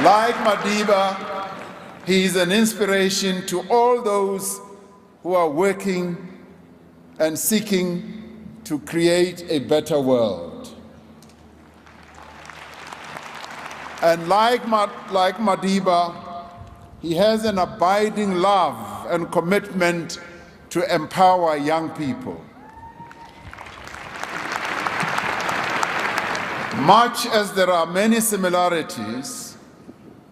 Like Madiba, he is an inspiration to all those who are working and seeking to create a better world. And like Madiba, he has an abiding love and commitment to empower young people. Much as there are many similarities,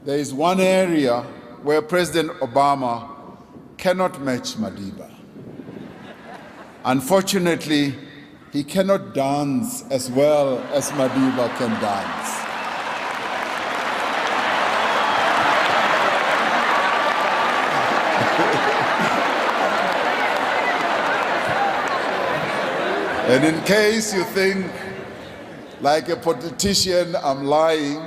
there is one area where President Obama cannot match Madiba. Unfortunately, he cannot dance as well as Madiba can dance. And in case you think, like a politician, I'm lying,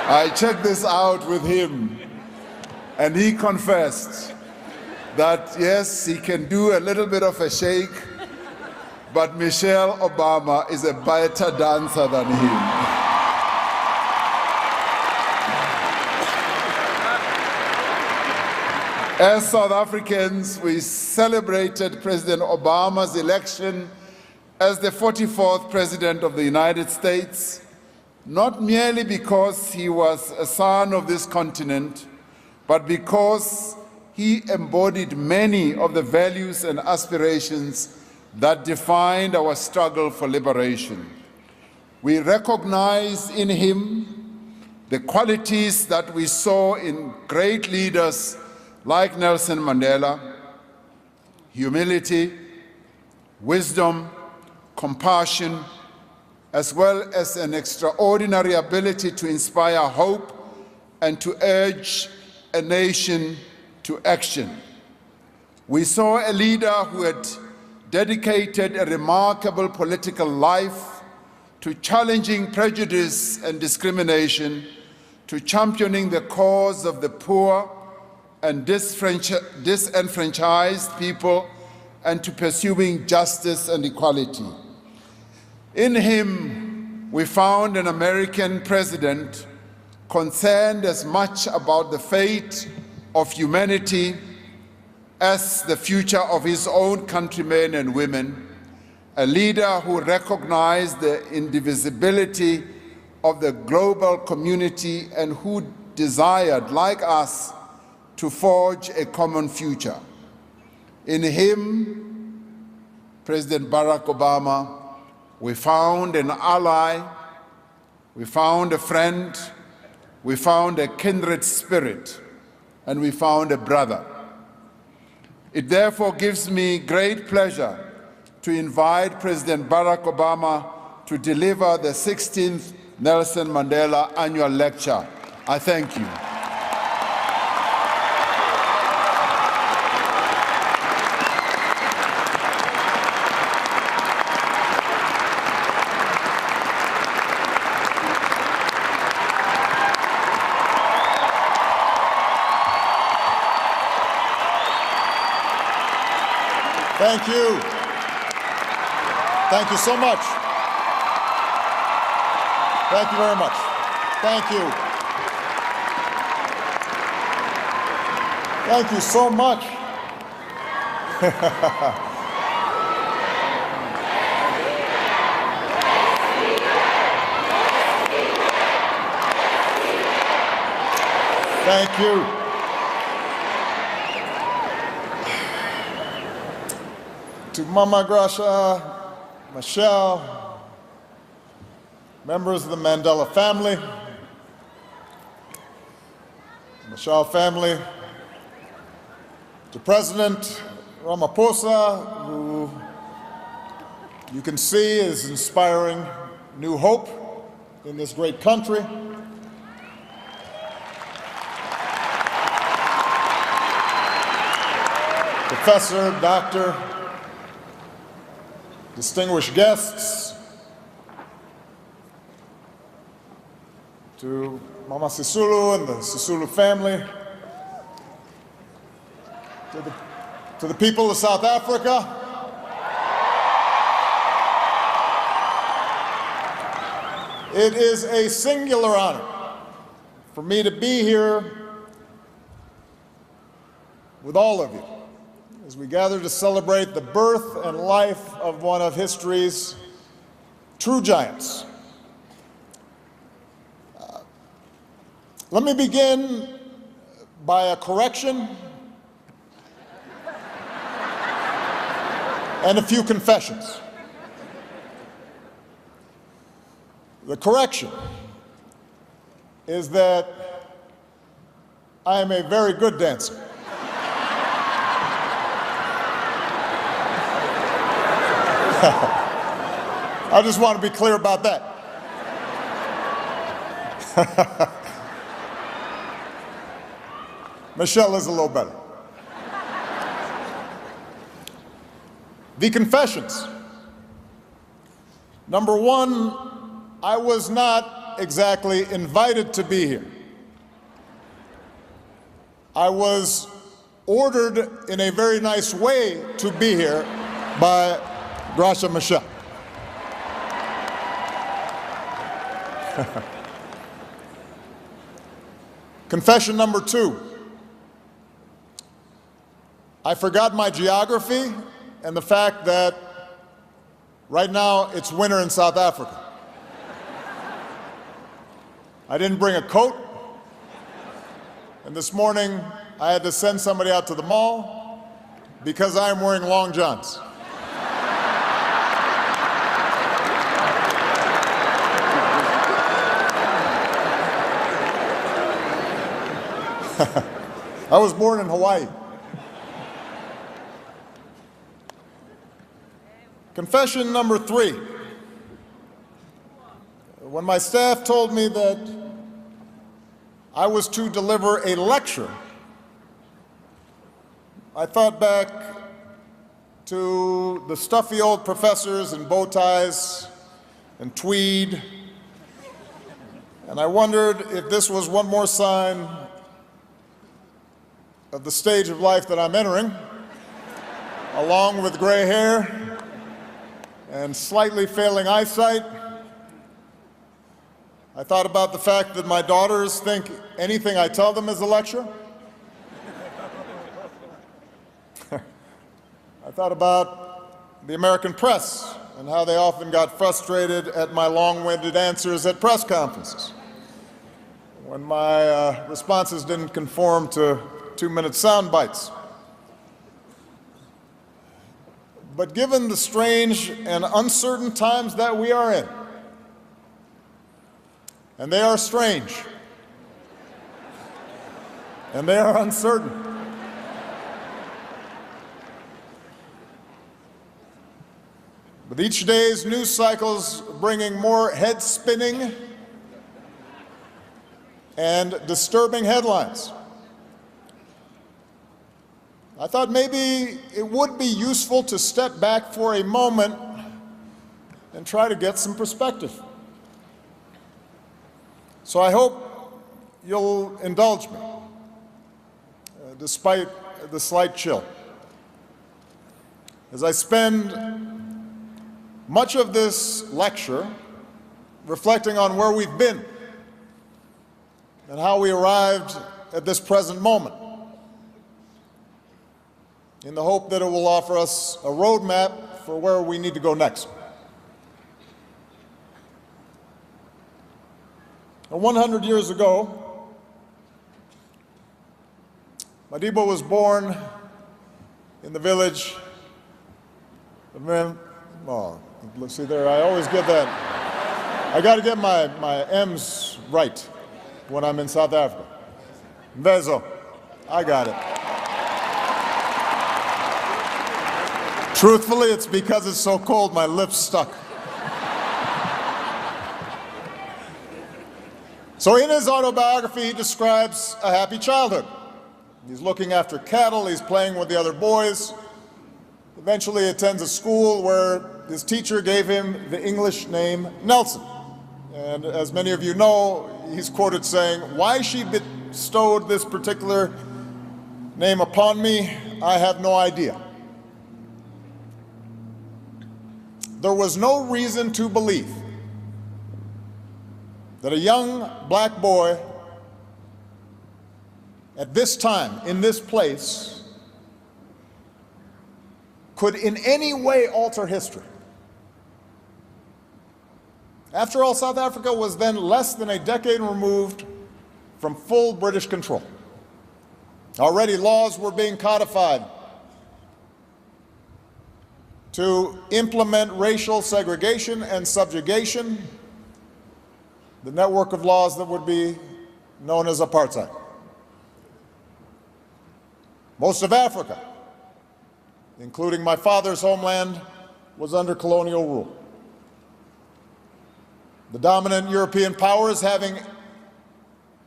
I checked this out with him, and he confessed that yes, he can do a little bit of a shake, but Michelle Obama is a better dancer than him. As South Africans, we celebrated President Obama's election as the 44th President of the United States, not merely because he was a son of this continent, but because he embodied many of the values and aspirations that defined our struggle for liberation. We recognize in him the qualities that we saw in great leaders like Nelson Mandela: humility, wisdom, compassion, as well as an extraordinary ability to inspire hope and to urge a nation to action. We saw a leader who had dedicated a remarkable political life to challenging prejudice and discrimination, to championing the cause of the poor and disenfranchised people, and to pursuing justice and equality. In him, we found an American president concerned as much about the fate of humanity as the future of his own countrymen and women, a leader who recognized the indivisibility of the global community and who desired, like us, to forge a common future. In him, President Barack Obama, we found an ally, we found a friend, we found a kindred spirit, and we found a brother. It therefore gives me great pleasure to invite President Barack Obama to deliver the 16th Nelson Mandela Annual Lecture. I thank you. Thank you. Thank you so much. Thank you very much. Thank you. Thank you so much. Thank you. To Mama Gracia, Michelle, members of the Mandela family, Michelle family, to President Ramaphosa, who you can see is inspiring new hope in this great country. Professor, Doctor, distinguished guests, to Mama Sisulu and the Sisulu family, to the people of South Africa, It is a singular honor for me to be here with all of you as we gather to celebrate the birth and life of one of history's true giants. Let me begin by a correction and a few confessions. The correction is that I am a very good dancer. I just want to be clear about that. Michelle is a little better. The confessions. Number one, I was not exactly invited to be here. I was ordered in a very nice way to be here by Gracia Michelle. Confession number two. I forgot my geography and the fact that right now it's winter in South Africa. I didn't bring a coat, and this morning I had to send somebody out to the mall because I am wearing long johns. I was born in Hawaii. Confession number three. When my staff told me that I was to deliver a lecture, I thought back to the stuffy old professors in bow ties and tweed, and I wondered if this was one more sign of the stage of life that I'm entering, along with gray hair and slightly failing eyesight. I thought about the fact that my daughters think anything I tell them is a lecture. I thought about the American press and how they often got frustrated at my long-winded answers at press conferences when my responses didn't conform to 2-minute sound bites. But given the strange and uncertain times that we are in, and they are strange, and they are uncertain, with each day's news cycles bringing more head-spinning and disturbing headlines, I thought maybe it would be useful to step back for a moment and try to get some perspective. So I hope you'll indulge me, despite the slight chill, as I spend much of this lecture reflecting on where we've been and how we arrived at this present moment, in the hope that it will offer us a roadmap for where we need to go next. Now, 100 years ago, Madiba was born in the village of oh, let's see there, I always get that. I got to get my M's right when I'm in South Africa. Mvezo, I got it. Truthfully, it's because it's so cold, my lips stuck. So in his autobiography, he describes a happy childhood. He's looking after cattle, he's playing with the other boys. Eventually he attends a school where his teacher gave him the English name Nelson. And as many of you know, he's quoted saying, "Why she bestowed this particular name upon me, I have no idea. There was no reason to believe that a young black boy at this time, in this place, could in any way alter history. After all, South Africa was then less than a decade removed from full British control. Already laws were being codified to implement racial segregation and subjugation, the network of laws that would be known as apartheid. Most of Africa, including my father's homeland, was under colonial rule. The dominant European powers, having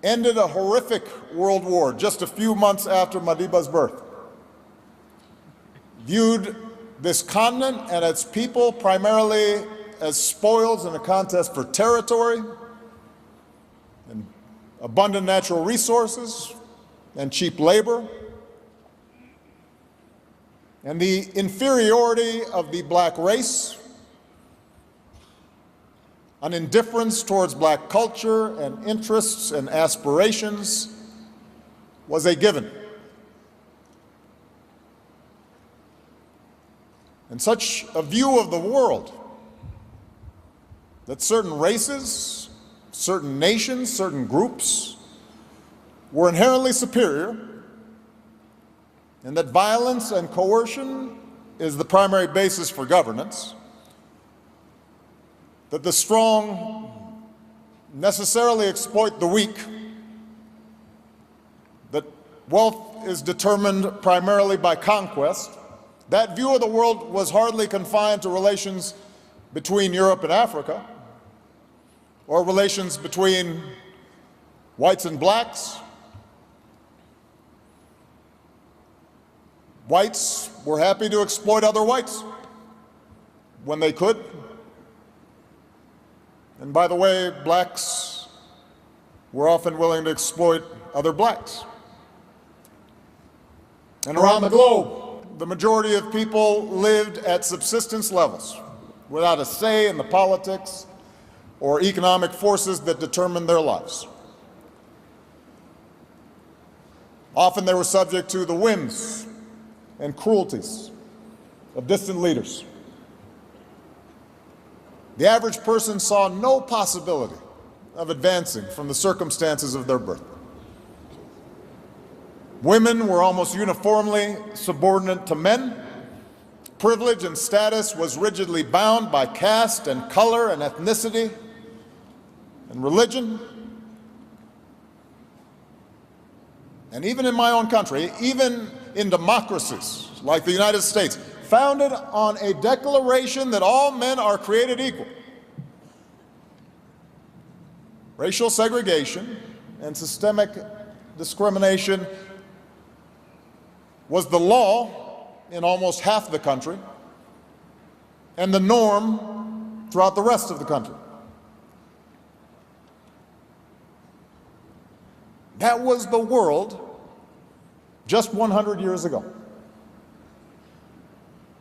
ended a horrific world war just a few months after Madiba's birth, viewed this continent and its people primarily as spoils in a contest for territory and abundant natural resources and cheap labor, and the inferiority of the black race, an indifference towards black culture and interests and aspirations was a given. And such a view of the world, that certain races, certain nations, certain groups were inherently superior, and that violence and coercion is the primary basis for governance, that the strong necessarily exploit the weak, that wealth is determined primarily by conquest. That view of the world was hardly confined to relations between Europe and Africa, or relations between whites and blacks. Whites were happy to exploit other whites when they could. And by the way, blacks were often willing to exploit other blacks. And around the globe, the majority of people lived at subsistence levels without a say in the politics or economic forces that determined their lives. Often they were subject to the whims and cruelties of distant leaders. The average person saw no possibility of advancing from the circumstances of their birth. Women were almost uniformly subordinate to men. Privilege and status was rigidly bound by caste and color and ethnicity and religion. And even in my own country, even in democracies like the United States, founded on a declaration that all men are created equal, racial segregation and systemic discrimination was the law in almost half the country and the norm throughout the rest of the country. That was the world just 100 years ago.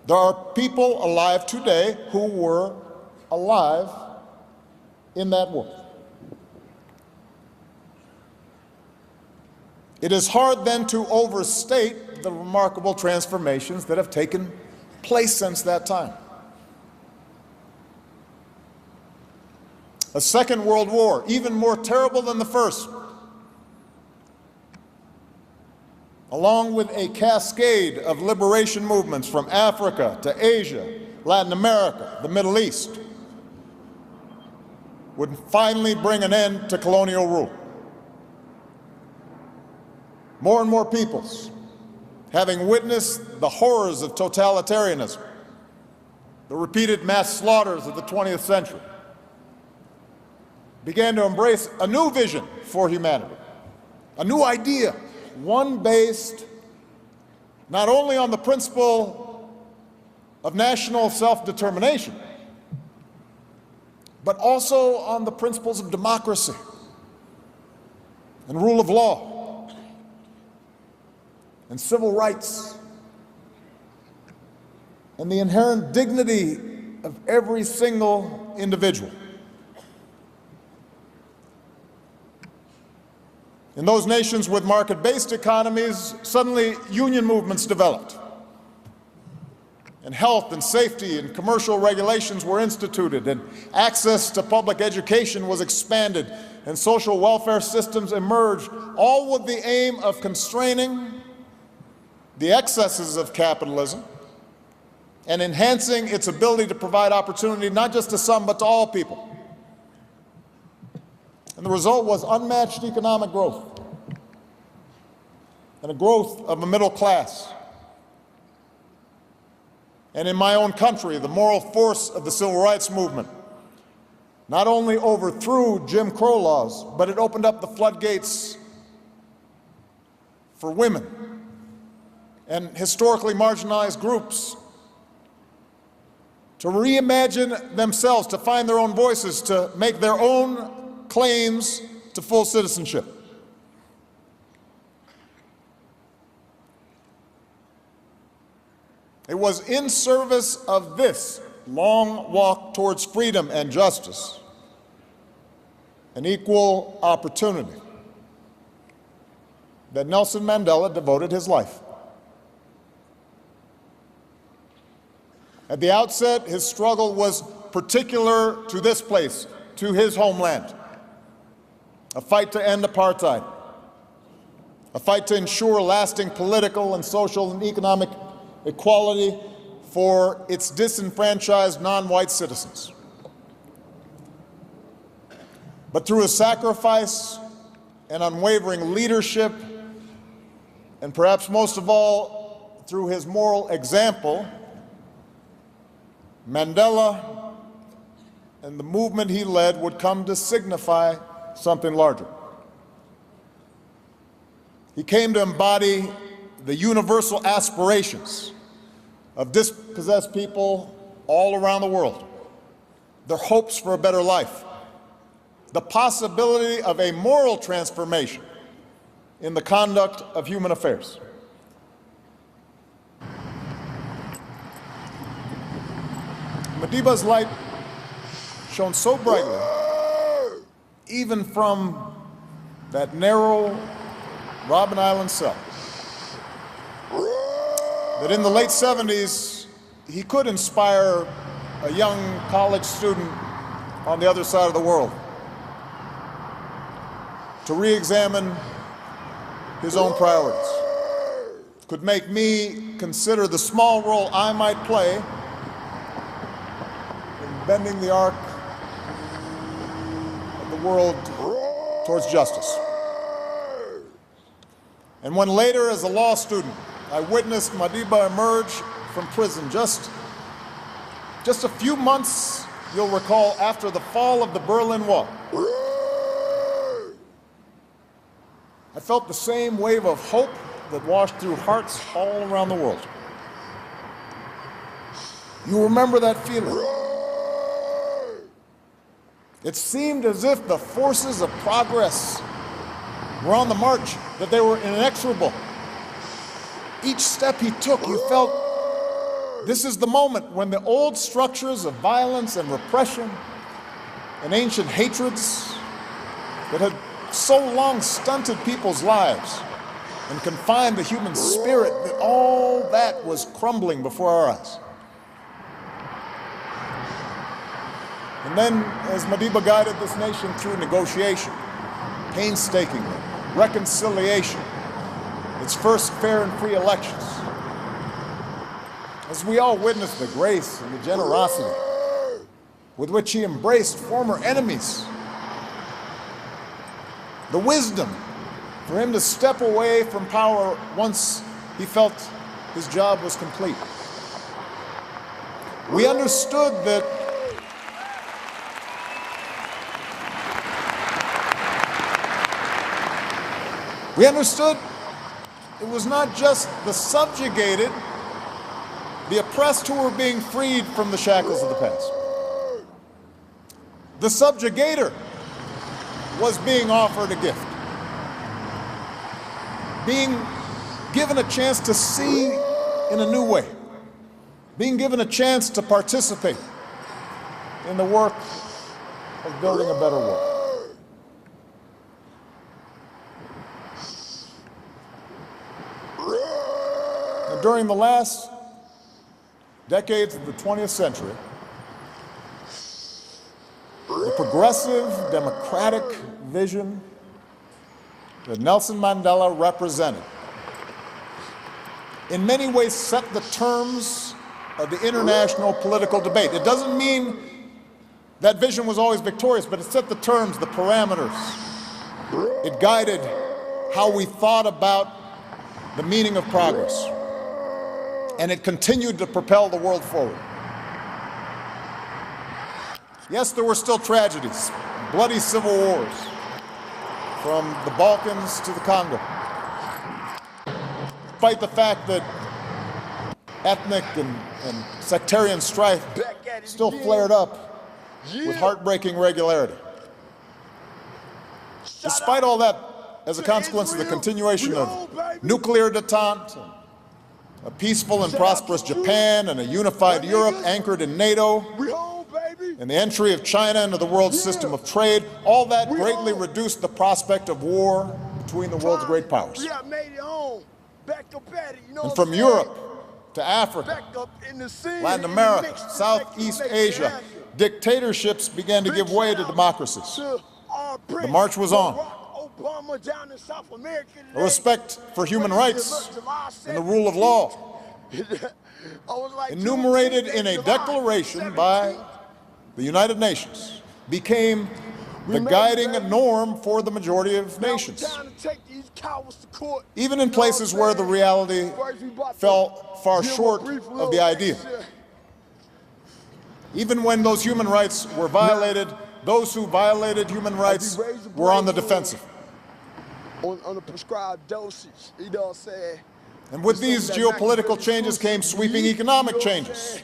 There are people alive today who were alive in that world. It is hard then to overstate the remarkable transformations that have taken place since that time. A second world war, even more terrible than the first, along with a cascade of liberation movements from Africa to Asia, Latin America, the Middle East, would finally bring an end to colonial rule. More and more peoples, having witnessed the horrors of totalitarianism, the repeated mass slaughters of the 20th century, began to embrace a new vision for humanity, a new idea, one based not only on the principle of national self-determination, but also on the principles of democracy and rule of law and civil rights and the inherent dignity of every single individual. In those nations with market-based economies, suddenly union movements developed. And health and safety and commercial regulations were instituted, and access to public education was expanded, and social welfare systems emerged, all with the aim of constraining the excesses of capitalism and enhancing its ability to provide opportunity not just to some, but to all people. And the result was unmatched economic growth and a growth of a middle class. And in my own country, the moral force of the civil rights movement not only overthrew Jim Crow laws, but it opened up the floodgates for women and historically marginalized groups to reimagine themselves, to find their own voices, to make their own claims to full citizenship. It was in service of this long walk towards freedom and justice and equal opportunity that Nelson Mandela devoted his life. At the outset, his struggle was particular to this place, to his homeland. A fight to end apartheid, a fight to ensure lasting political and social and economic equality for its disenfranchised non-white citizens. But through his sacrifice and unwavering leadership, and perhaps most of all through his moral example, Mandela and the movement he led would come to signify something larger. He came to embody the universal aspirations of dispossessed people all around the world, their hopes for a better life, the possibility of a moral transformation in the conduct of human affairs. Madiba's light shone so brightly, even from that narrow Robben Island cell, that in the late 70s, he could inspire a young college student on the other side of the world to re-examine his own priorities, could make me consider the small role I might play in bending the arc of the world towards justice. And when later, as a law student, I witnessed Madiba emerge from prison just a few months, you'll recall, after the fall of the Berlin Wall, I felt the same wave of hope that washed through hearts all around the world. You remember that feeling? It seemed as if the forces of progress were on the march, that they were inexorable. Each step he took, you felt this is the moment when the old structures of violence and repression and ancient hatreds that had so long stunted people's lives and confined the human spirit, that all that was crumbling before our eyes. And then, as Madiba guided this nation through negotiation, painstakingly, reconciliation, its first fair and free elections, as we all witnessed the grace and the generosity with which he embraced former enemies, the wisdom for him to step away from power once he felt his job was complete. We understood that it was not just the subjugated, the oppressed who were being freed from the shackles of the past. The subjugator was being offered a gift, being given a chance to see in a new way, being given a chance to participate in the work of building a better world. during the last decades of the 20th century, the progressive democratic vision that Nelson Mandela represented in many ways set the terms of the international political debate. It doesn't mean that vision was always victorious, but it set the terms, the parameters. It guided how we thought about the meaning of progress. And it continued to propel the world forward. Yes, there were still tragedies, bloody civil wars, from the Balkans to the Congo. Despite the fact that ethnic and sectarian strife still flared up with heartbreaking regularity. Despite all that, as a consequence of the continuation of nuclear detente, a peaceful and prosperous Japan, and a unified Europe anchored in NATO, and the entry of China into the world system of trade, all that greatly reduced the prospect of war between the world's great powers. And from Europe to Africa, Latin America, Southeast Asia, dictatorships began to give way to democracies. The march was on. A respect for human rights and the rule of law, enumerated in a declaration by the United Nations, became the guiding norm for the majority of nations. Even in places where the reality fell far short of the ideal. Even when those human rights were violated, those who violated human rights were on the defensive. On a prescribed dosage, you know what I'm saying? And with these geopolitical changes came sweeping economic changes.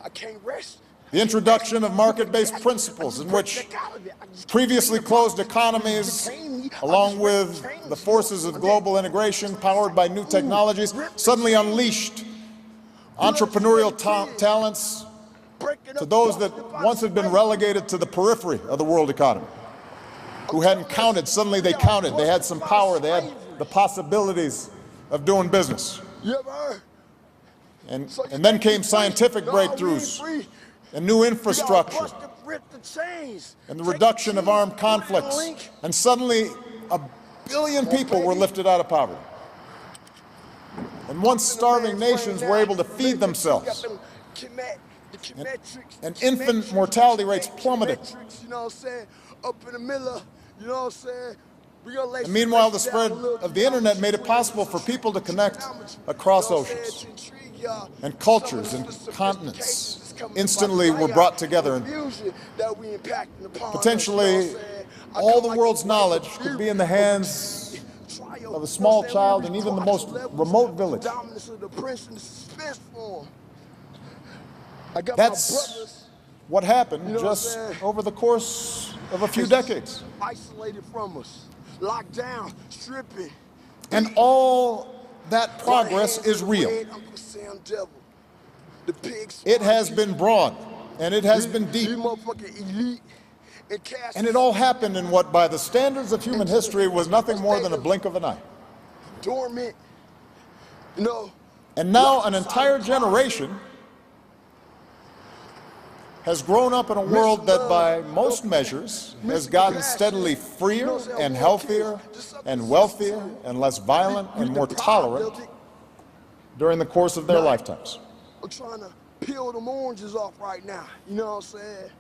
I can't rest. The introduction of market-based principles in which previously closed economies, along with the forces of global integration powered by new technologies, suddenly unleashed entrepreneurial talents to those that once had been relegated to the periphery of the world economy. Who hadn't counted, suddenly they counted. They had some power. They had the possibilities of doing business. And then came scientific breakthroughs and new infrastructure and the reduction of armed conflicts. And suddenly, 1 billion people were lifted out of poverty. And once starving nations were able to feed themselves. And infant mortality rates plummeted. Up in the middle, you know what I'm saying? And meanwhile, the spread of the internet made it possible for people to connect across oceans. And cultures and continents instantly were brought together. And potentially, all the world's knowledge could be in the hands of a small child in even the most remote village. That's what happened just over the course of a few decades. Isolated from us, locked down, stripping. And all that progress is real. It has been broad, and it has been deep. And it all happened in what, by the standards of human history, was nothing more than a blink of an eye. Dormant, you know. And now an entire generation has grown up in a world that by most measures has gotten steadily freer and healthier and wealthier and less violent and more tolerant during the course of their lifetimes. I'm trying to peel them oranges off right now, you know what I'm saying?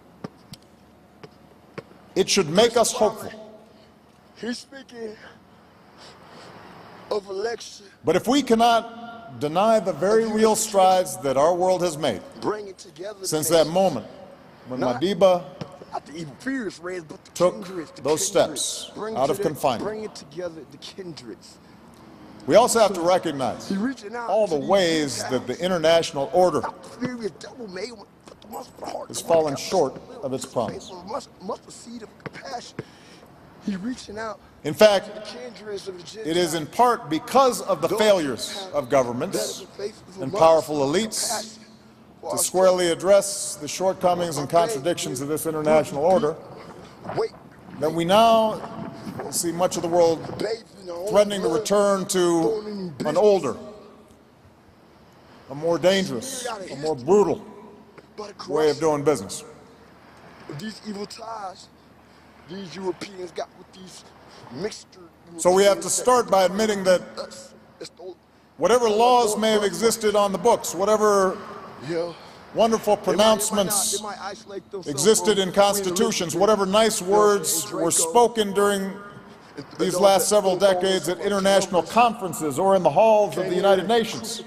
It should make us hopeful. He's speaking of election. But if we cannot deny the very real strides that our world has made since that moment when Madiba took those steps out of confinement, we also have to recognize all the ways that the international order has fallen short of its promise. In fact, it is in part because of the failures of governments and powerful elites to squarely address the shortcomings and contradictions of this international order that we now see much of the world threatening to return to an older, a more dangerous, a more brutal way of doing business. These evil ties these Europeans got with these mixture. So we have to start by admitting that whatever laws may have existed on the books, whatever wonderful pronouncements existed in constitutions, whatever nice words were spoken during these last several decades at international conferences or in the halls of the United Nations,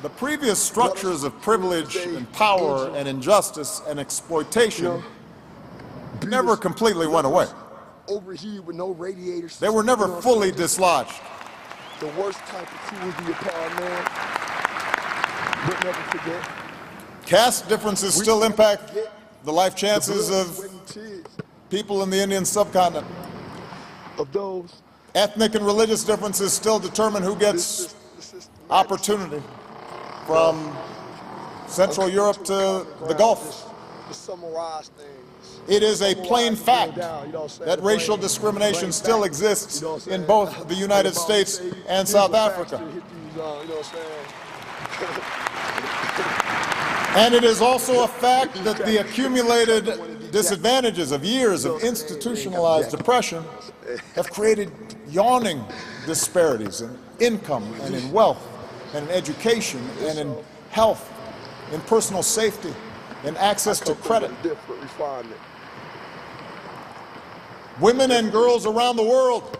the previous structures of privilege and power and injustice and exploitation never completely went away. They were never fully dislodged. The worst type of cruelty upon man, but never forget. Caste differences still impact the life chances of people in the Indian subcontinent. Of those. Ethnic and religious differences still determine who gets opportunity from Central Europe to the Gulf. It is a plain fact that racial discrimination still exists in both the United States and South Africa. And it is also a fact that the accumulated disadvantages of years of institutionalized oppression have created yawning disparities in income and in wealth and in education and in health, in personal safety, in access to credit. Women and girls around the world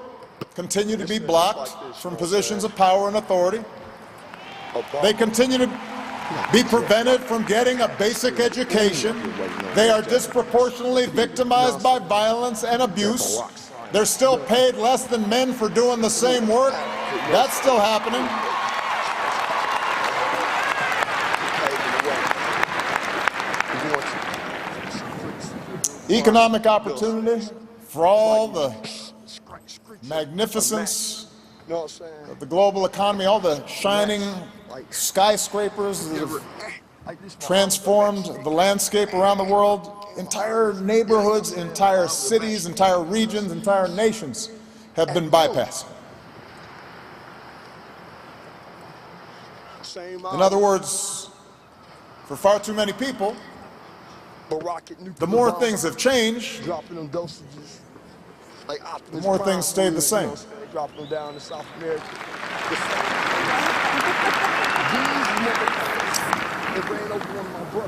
continue to be blocked from positions of power and authority. They continue to be prevented from getting a basic education. They are disproportionately victimized by violence and abuse. They're still paid less than men for doing the same work. That's still happening. Economic opportunity for all the magnificence of the global economy, all the shining skyscrapers that have transformed the landscape around the world. Entire neighborhoods, entire cities, entire regions, entire nations have been bypassed. In other words, for far too many people, the more things have changed, the more things stayed the same.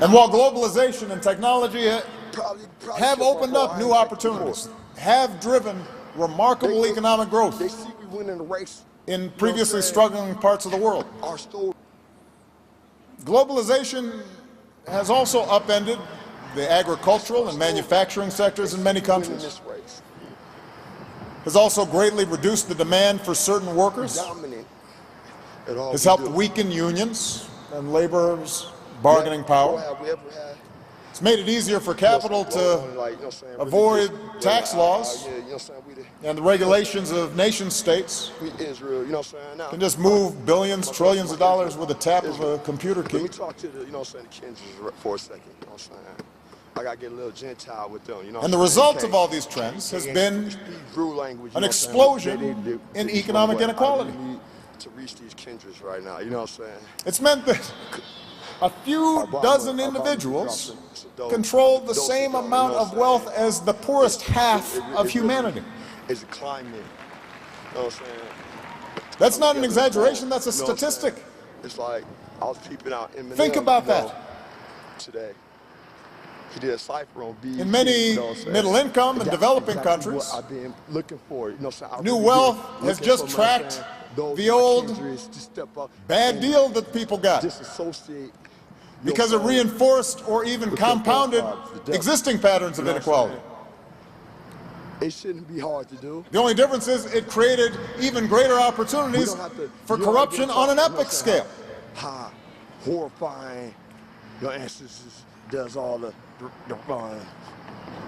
And while globalization and technology have opened up new opportunities, have driven remarkable economic growth in previously struggling parts of the world, globalization has also upended the agricultural and manufacturing sectors in many countries, has also greatly reduced the demand for certain workers, has helped weaken unions and laborers' bargaining power. It's made it easier for capital to avoid tax laws and the regulations of nation states. Can just move billions, trillions of dollars with a tap of a computer key. Let me talk to the, Kendras for a second. I gotta get a little Gentile with them. And the result of all these trends has been an explosion in economic inequality. To reach these Kendras right now, you know what I'm saying? It's meant that a few dozen individuals control the same amount of wealth as the poorest half of humanity. It's a climate. You know what I'm saying? That's not an exaggeration, that's a statistic. It's like, I was peeping out Eminem, Think about that. Today. He did a cipher on BET. In many middle-income and developing countries, I've been looking for. new wealth has just tracked the old bad deal that people got because it reinforced or even compounded existing patterns of inequality. It shouldn't be hard to do. The only difference is it created even greater opportunities for corruption on an epic scale. Horrifying. Your ancestors does all the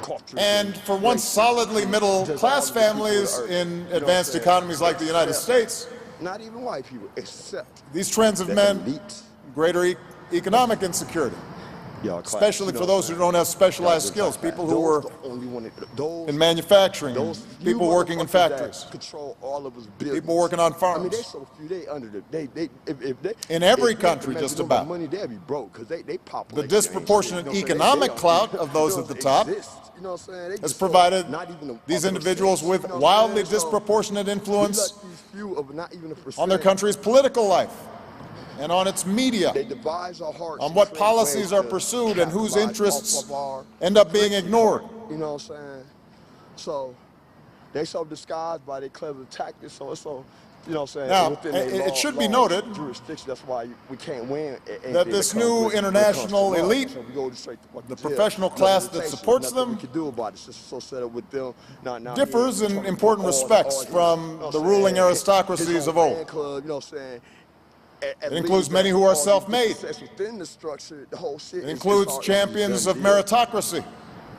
culture. And for once solidly middle-class families in advanced economies like the United States, not even white people, except these trends have meant greater economic insecurity. especially for those who don't have specialized skills, people who were in manufacturing, people working in factories, control all of us business. people working on I mean, they farms. so few. They under the if they In every if they country, make just no more about. money, they'll be broke because they The population disproportionate ain't shit, you know what I'm saying? economic clout of those at the top exist, you know what I'm saying? They has just provided not even these a individuals percent, with you know what I'm wildly saying? So, disproportionate we influence let these few of not even a on percent. their country's political life and on its media, They devise our hearts on and what create policies ways are to pursued and whose capitalize interests off of our end up being drinking ignored. card, you know what I'm saying? So they so disguised by their clever tactics. So it's so, you know what I'm saying? Now, within their it should be law noted jurisdiction. That's why we can't win. that this new international elite, so we go straight to fucking the jail. professional No class that limitation, supports nothing them, we can do about it. It's just so set up with them. Now differs here, in trying to important put all respects his- from you know what the I'm ruling saying? aristocracies His of whole old. fan club, you know what I'm saying? It includes many who are self-made. Within the structure, the whole shit. It includes champions of meritocracy.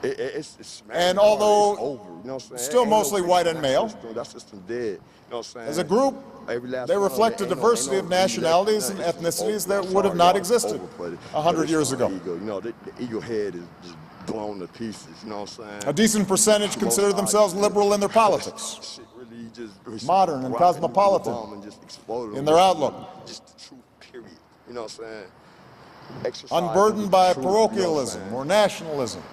It's And although over, you know what I'm saying? still Ain't no mostly fixing white and that male, system. That system dead. You know what I'm saying? as a group, Every last they one of reflect a them, ain't diversity of nationalities and ethnicities that would have not existed 100 years ago. Ego. You know, the ego head is just blown to pieces. You know what I'm saying? A decent percentage consider themselves liberal in their politics, Shit really just modern and rocket cosmopolitan bomb and just exploded in their outlook, Just the truth, period. You know what I'm saying? Exercise unburdened the by truth, you know what I'm parochialism saying? or nationalism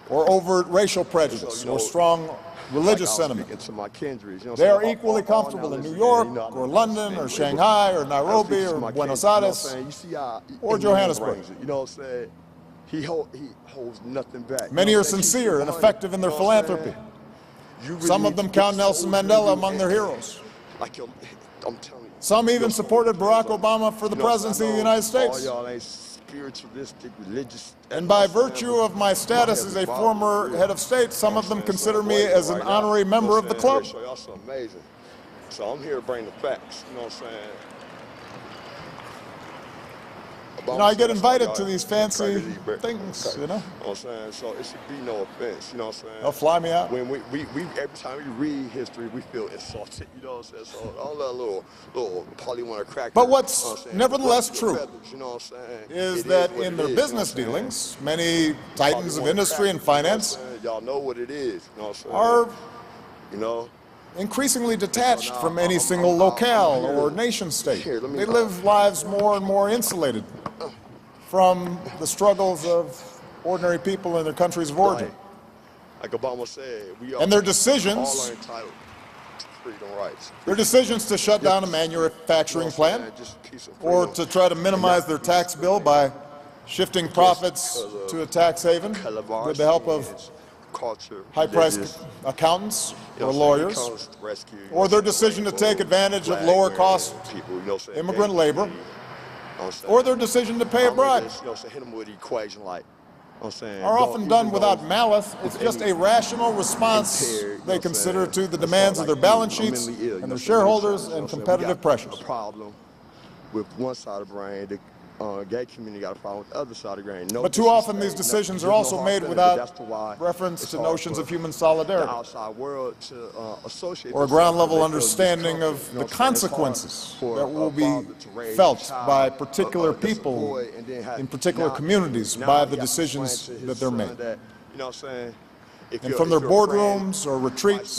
or overt racial prejudice you know, or strong religious Like I was sentiment. speaking to my kindreds, you know what They I'm are saying? equally All comfortable now in New listen, York you know, I or don't London understand or it, Shanghai or but I Nairobi speak to or my Buenos kindreds, you know what I'm Aires saying? You see how or Eminem Johannesburg. brings it, you know what I'm saying? He holds nothing back. Many you know are what I'm saying? Keep sincere it and 100, effective in their you know what I'm philanthropy. saying? You really Some of need them to get count Nelson soldiers Mandela and- among their and- heroes. Like I'm telling you. Some even your supported soldiers, Barack like, Obama for the you know what I'm presidency saying? of the I know United States. All y'all ain't spiritualistic, religious. And you by know what I'm saying? virtue of my status as a former head of state, some of them consider me as an honorary member of the club. Show y'all something amazing. So I'm here to bring the facts. You know what I'm saying? You know, I get invited to these fancy things, you know. You know what I'm saying? So it should be no offense. You know what I'm saying? They'll fly me out. When we every time we read history, we feel insulted. You know what I'm saying? So all that little probably want to crack. But you what's know what I'm saying? nevertheless Ruffle true your feathers, you know what I'm saying? is It that what in it their is, business you know what I'm dealings, many titans of wanna industry crack and it, you know what I'm finance saying? Y'all know what it is. You know what I'm saying? are you know. increasingly detached now from any I'm single here. locale or nation state. Here, let me- They live lives more and more insulated from the struggles of ordinary people in their countries of origin. Like Obama said, we all, And their all decisions, are entitled to freedom rights. their decisions to shut down a manufacturing plant or to try to minimize their tax bill by shifting profits to a tax haven with the help of high-priced accountants or lawyers, or their decision to take advantage of lower-cost immigrant labor, or their decision to pay a bribe, hit them with the equation like, are often done without malice. It's just a rational response they consider to the demands of their balance sheets and their shareholders and competitive pressures. A problem with one side of the brain, the gay community got a problem with the other side of the brain. No But too often these disrespect, decisions there's are no also hard made feelings, without but that's why reference it's to hard notions for of human the solidarity outside world to associate or a themselves ground-level with it, 'cause understanding discomfort, of you the know what I'm saying? It's hard consequences for that will a be father to raise a felt child, by particular that's a people boy, and then have- in particular now- communities now by he the has to explain decisions to his that they're son made. that, you know what I'm saying? If And you're- from if their you're a friend, boardrooms or retreats,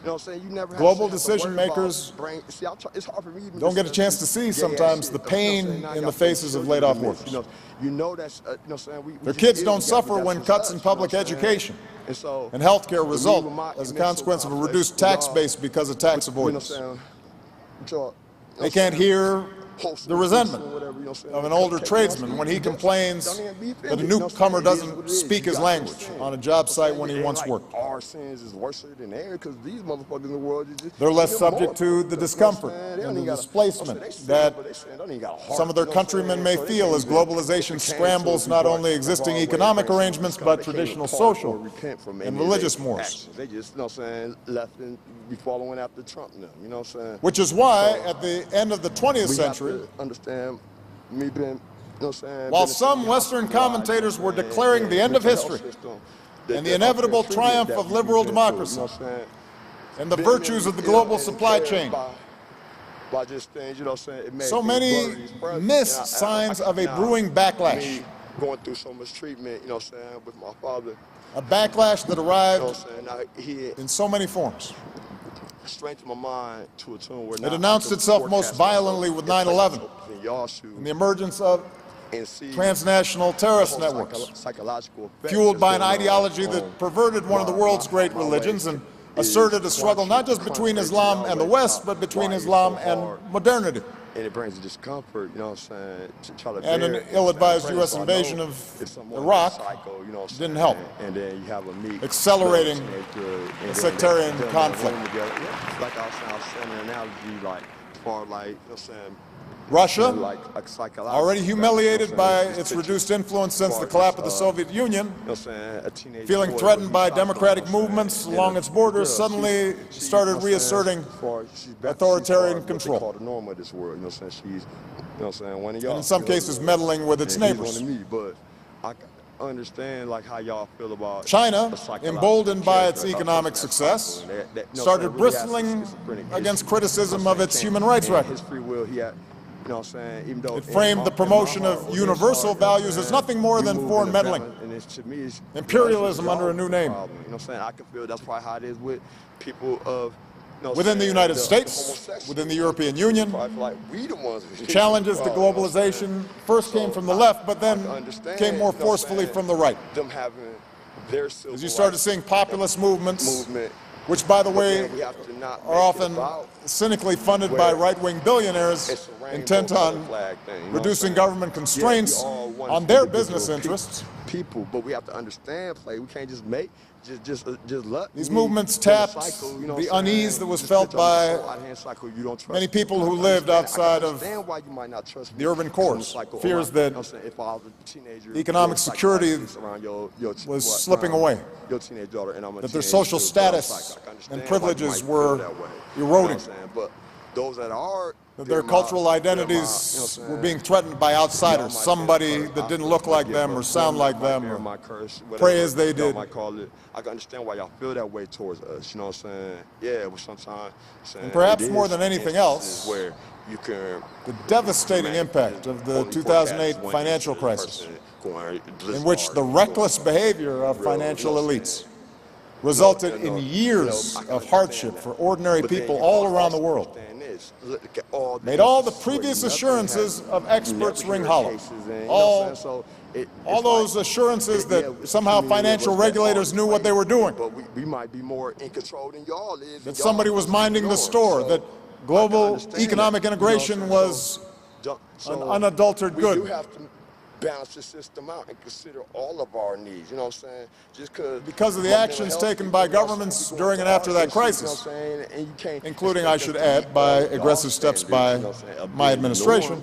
you know what I'm saying? You never global have to decision worry about makers brain. See, it's hard for me even don't get a to chance to see gay sometimes ass the shit. pain You know what I'm saying? in Now the y'all faces of children laid-off in the midst, workers. you know that's, you know what I'm saying? We Their just kids ill don't together, suffer that's when just cuts us, in you know public what I'm saying? education And so, and healthcare for me, result with my as a mental consequence of a complex, reduced with tax y'all, base because of tax you know what I'm avoidance. saying? With y'all, you know They what can't I'm saying? hear Hosting the a resentment feast or whatever, you know what I'm saying? of an older Cupcake, tradesman when he don't complains even be that a offended, you know what I'm newcomer saying? It is doesn't what it is. speak You his got to language understand. on a job You know site what I'm when he saying? It once ain't worked. like our sins is worse than theirs because these motherfuckers in the world is just They're less even more subject to the fucked up, discomfort you know what I'm saying? They don't and the even got a- displacement they sin, that but they sin, don't even got a heart, some of their you know what I'm countrymen saying? may So they feel can't as even- globalization if it came scrambles to not it, only we existing brought away economic racism, arrangements, they but can't traditional even pardon social or repent from and any of religious their mores. actions. They just, you know what I'm saying, left and be following after Trump now, you know what I'm saying? Which is why, So, at the end of the 20th we century, have to understand me being, you know what I'm saying? while being some a Western hospitalized, commentators you know were what I'm saying, declaring the end of mental health history system, and the the inevitable unfair treatment triumph that of we've liberal been through, democracy you know what I'm saying? and the Being virtues of the global supply chain, by just things, you know what I'm saying? It made so things many blurry, it's present. miss And signs of a brewing backlash going through so much treatment, you know what I'm saying, with my father. A backlash that You know arrived what I'm saying? Now, he in so many forms. strengthened my mind to a tune where It announced itself most violently with 9/11 and the emergence of transnational terrorist networks, fueled by an ideology that perverted one of the world's great religions and asserted a struggle not just between Islam and the West, but between Islam and modernity. And it brings discomfort, you know what I'm saying, to try to And an ill-advised U.S. invasion of Iraq didn't help, and then you have a meek, accelerating a sectarian conflict. Like I was saying, an analogy, like, far like, you know what I'm saying, Russia, like already humiliated by its reduced influence since the collapse of the Soviet Union, feeling threatened by democratic movements along its borders, suddenly started reasserting authoritarian control. And in some cases meddling with its neighbors. But I understand like how y'all feel about China, emboldened by its economic success, started bristling against criticism of its human rights record. His free will, he had, you know what I'm saying, even though it framed the promotion of universal values as nothing more than foreign meddling, imperialism under a new name. You know what I'm saying? I can feel that's probably how it is with people of within the United States, within the European Union. Challenges to globalization first came from the left, but then came more forcefully from the right. As you started seeing populist movements, which, by the way, are often cynically funded by right-wing billionaires intent on reducing government constraints on their business interests. But we have to understand, we can't just make just let these movements tapped the unease that was felt by many people who lived outside of the urban cores. Fears that economic security was slipping away, that their social status and privileges were eroding, that their cultural identities were being threatened by outsiders, somebody that didn't look like them or sound like them or pray as they did. I can understand why y'all feel that way towards us, you know what I'm saying? Yeah, but sometimes... And perhaps more than anything else, where you can the devastating impact of the 2008 financial crisis, in which the reckless behavior of financial elites resulted in years of hardship for ordinary people all around the world, made all the previous assurances of experts ring hollow. All those assurances that somehow financial regulators knew what they were doing, but we might be more in control than y'all is. That somebody was minding the store, that global economic integration was an unadulterated good. We do have to balance the system out and consider all of our needs, you know what I'm saying? Because of the actions taken by governments during and after that crisis, including, I should add, by aggressive steps by my administration,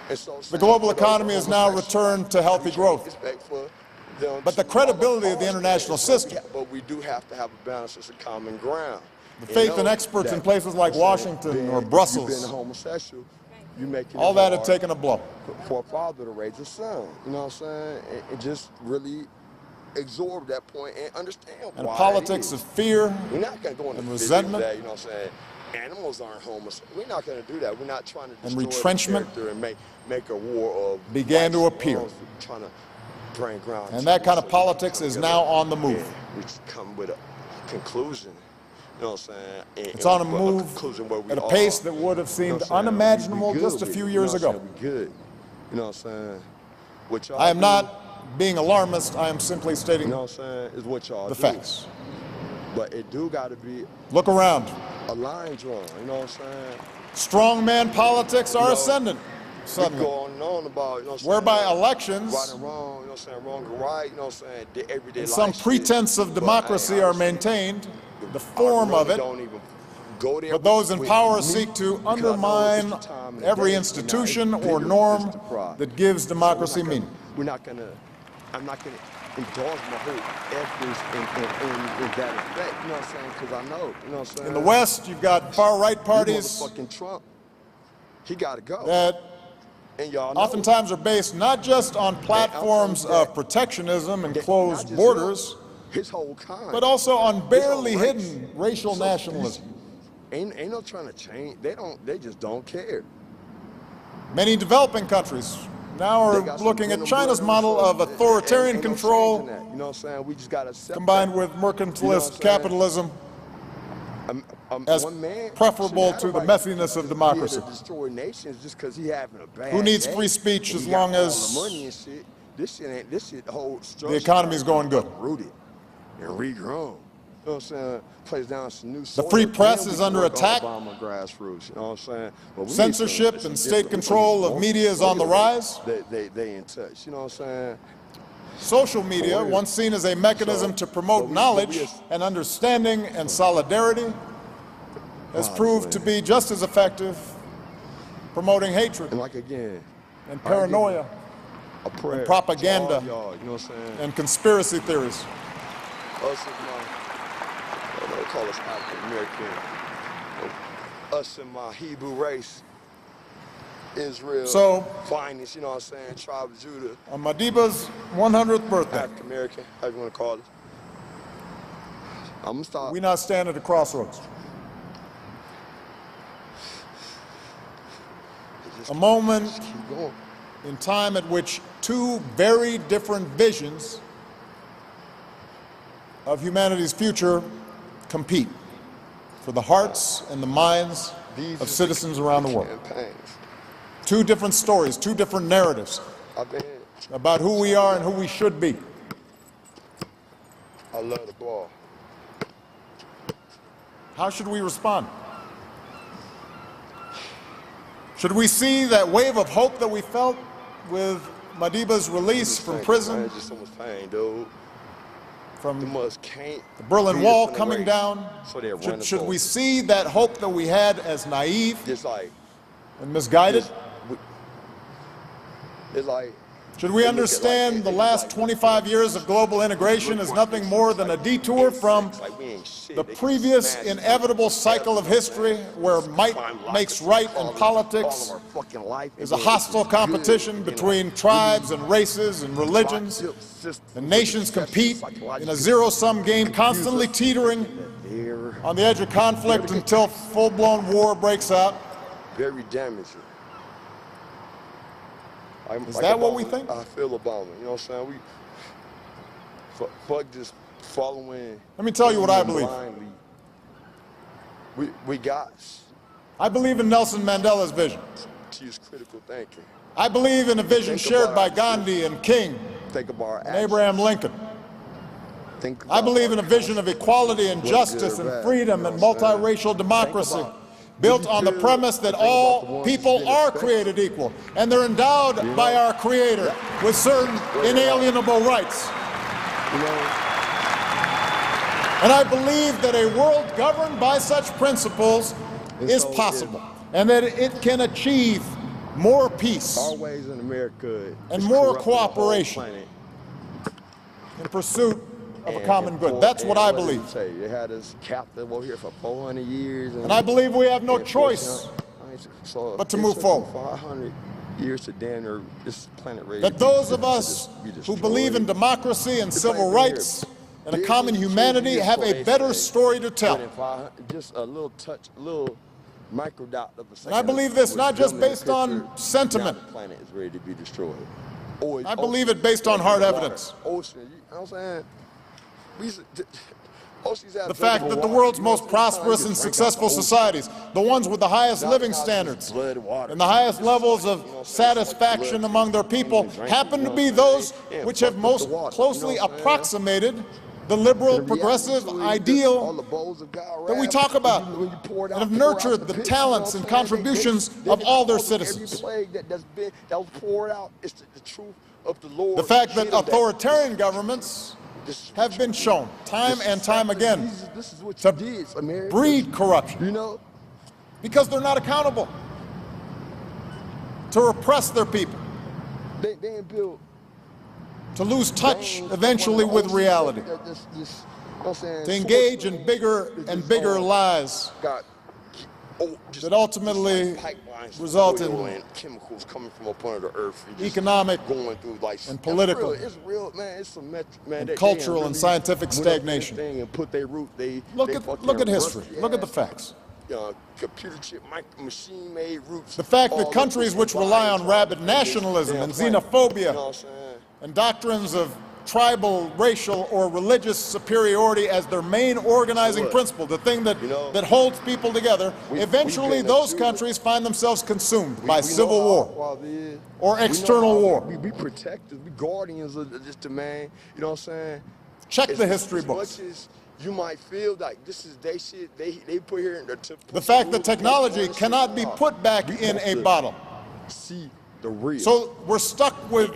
the global economy has now returned to healthy growth. But the credibility of the international system, but we do have to have a balance, it's a common ground. The faith in experts in places like Washington or Brussels, all that had taken a blow. For a father to raise a son, you know what I'm saying? And just really absorb that point and understand why. And a politics of fear and resentment, you know what I'm saying? Animals aren't homosexual. We're not going to do that. We're not trying to and destroy retrenchment and make a war of began to appear. Trying to bring ground. And that kind of politics is now on the move. We come with a conclusion. You know what I'm saying? It's on a move at a pace that would have seemed unimaginable just a few years ago. You know what I'm saying? I am not being alarmist. I am simply stating the facts. But it do got to be look around. A line drawn, you know what I'm saying? Strongman politics are ascendant. Suddenly. Going on about, you know what I'm whereby elections, right and wrong, you know what I'm saying, wrong and right, you know what I'm saying, the everyday life some pretense of democracy are maintained, the form of it, but those in power seek to undermine every institution or norm that gives democracy meaning. I'm not going to indulge my whole efforts in that effect, you know what I'm saying, because I know, you know what I'm saying. In the West, you've got far-right parties fucking Trump, he got to go. That oftentimes are based not just on platforms of protectionism and closed borders, but also on barely hidden racial nationalism. Ain't no trying to change. They just don't care. Many developing countries, Now we're got some looking at venom China's blood model on of them, and authoritarian ain't no control changing that. You know what I'm saying? We just got to accept combined that. with You know what mercantilist I'm saying? capitalism as One man preferable shouldn't to have the right messiness of to democracy. be able to destroy nations just because he having a bad Who needs day free speech and as he got long all as the money and shit? This shit, the whole structure. the economy's going good? Rooted and regrown. You know what I'm saying? Plays down some new The soil. free press Then we is can under work on attack. Obama grassroots. You know what I'm saying? But we need Censorship some and state different control of places. media is on the rise. They in touch. You know what I'm saying? Social media, once seen as a mechanism to promote knowledge and understanding and solidarity, has proved to be just as effective promoting hatred And like again, and paranoia a prayer and propaganda to all y'all, you know what I'm saying? and conspiracy theories. Us as they call us African American. Us and my Hebrew race, Isreal, So, finest, you know what I'm saying? Tribe of Judah, on Madiba's 100th birthday, African American, however you want to call it. I'm gonna stop. we not stand at a crossroads. A moment Just keep going. in time at which two very different visions of humanity's future compete for the hearts and the minds These of is citizens around the world. campaigns. Two different stories, two different narratives I've been. about who we are and who we should be. I love the ball. How should we respond? Should we see that wave of hope that we felt with Madiba's release from prison, Just so much pain, dude. The from must can't. the Berlin beat us Wall in the coming race. down? So they're running Should we forward. see that hope that we had as naive Just like. and misguided? It's like. Should we they look at understand like- the they last like- 25 years of global integration as nothing more than a detour from Like we ain't shit. the They can previous smash inevitable us. cycle of history where might makes right in politics is a hostile competition between tribes and races and religions, and nations compete in a zero-sum game, constantly teetering on the edge of conflict until full-blown war breaks out? Very damaging. Is that what we think? I feel Obama. You know what I'm saying? Fuck just following. Let me tell you what I believe. blindly. We got I believe in Nelson Mandela's vision. to use critical thinking. I believe in a vision Think shared about by our Gandhi and King Think about our and actions. Abraham Lincoln. Think I about believe in a our vision of equality and What's justice good or and bad, freedom you know and what I'm saying? multiracial democracy Think about- built Did on the you premise that think about the all ones people that's been are affected? created equal and they're endowed by our Creator with certain inalienable rights. You know, And I believe that a world governed by such principles is so possible and that it can achieve more peace our ways in America and is more corrupting the whole cooperation planet. in pursuit of a And- common and good. for- That's what and I did believe. it say? They had us captive over here for 400 years. And I believe we have no and choice so but to it move took forward. 500 years to damn near this planet ready that to those of be us who destroyed. believe in democracy and This civil ain't been here. rights and a Billions common of humanity years have before a they better say, story to tell. within 500 just a little touch, a little micro dot of a second. And I believe this was not just filmed in the based on picture, sentiment. now the planet is ready to be destroyed. Or I believe it based on hard evidence. Ocean, you know what I'm saying? The fact that the world's most prosperous and successful societies, the ones with the highest living standards and the highest levels of satisfaction among their people, happen to be those which have most closely approximated the liberal progressive ideal that we talk about and have nurtured the talents and contributions of all their citizens. The fact that authoritarian governments have been shown time and time again to breed corruption, You know, because they're not accountable, to repress their people, they ain't built. to lose touch eventually with reality, to engage in bigger and bigger lies that ultimately result in chemicals coming from up under the earth and just economic going through like and political it's real, man. It's some man. and They cultural really and scientific went up in this stagnation. thing and put their root. Look at history. Look at the facts. computer chip, machine-made routes. The fact all that countries which rely on rabid nationalism and xenophobia and doctrines of tribal, racial, or religious superiority as their main organizing principle, the thing that, that holds people together, eventually those countries find themselves consumed by civil war or external war. We protectors, we guardians of this domain, you know what I'm saying? Check the history books. As much as you might feel like this is they shit, they put here in the fact that technology cannot be put back in a bottle. See the real. So we're stuck with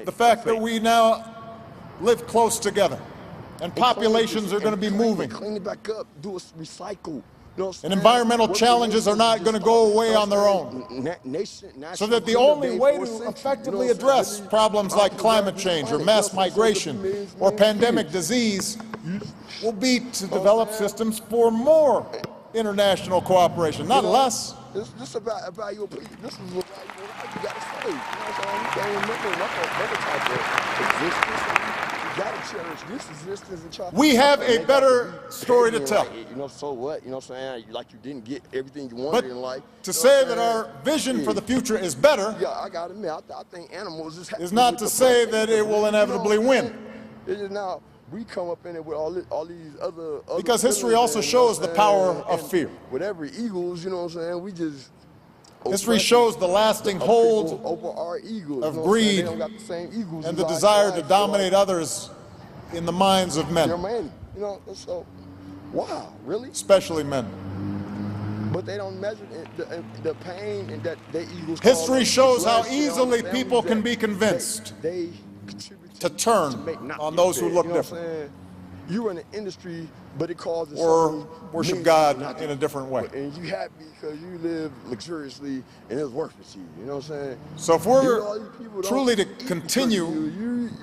the fact that we now live close together, and populations are going to be moving. Clean it back up, do a recycle. And environmental challenges are not going to go away on their own. So that the only way to effectively address problems like climate change or mass migration or pandemic disease will be to develop systems for more international cooperation, not less. This about your people. This is what you got to say. You know what I'm saying? You can't remember another type of existence. You got to cherish this existence and try. We have a better story to tell. You know, so what? You know what I'm saying? Like you didn't get everything you wanted in life. To say that our vision for the future is better, yeah, I got to admit, I think animals is not to say that it will inevitably win. It is now. We come up in it with all these other because history also shows the power of fear. With every eagles, you know what I'm saying? We just history shows the lasting hold over our egos, of greed and the desire to dominate others in the minds of men. You know, so wow, really? Especially men. But they don't measure the pain and that they egos. History shows how easily people can be convinced to turn on those who look different. You're in the industry, but it causes or worship God in a different way. And you happy because you live luxuriously and it's worth it to you. You know what I'm saying? So if we're truly to continue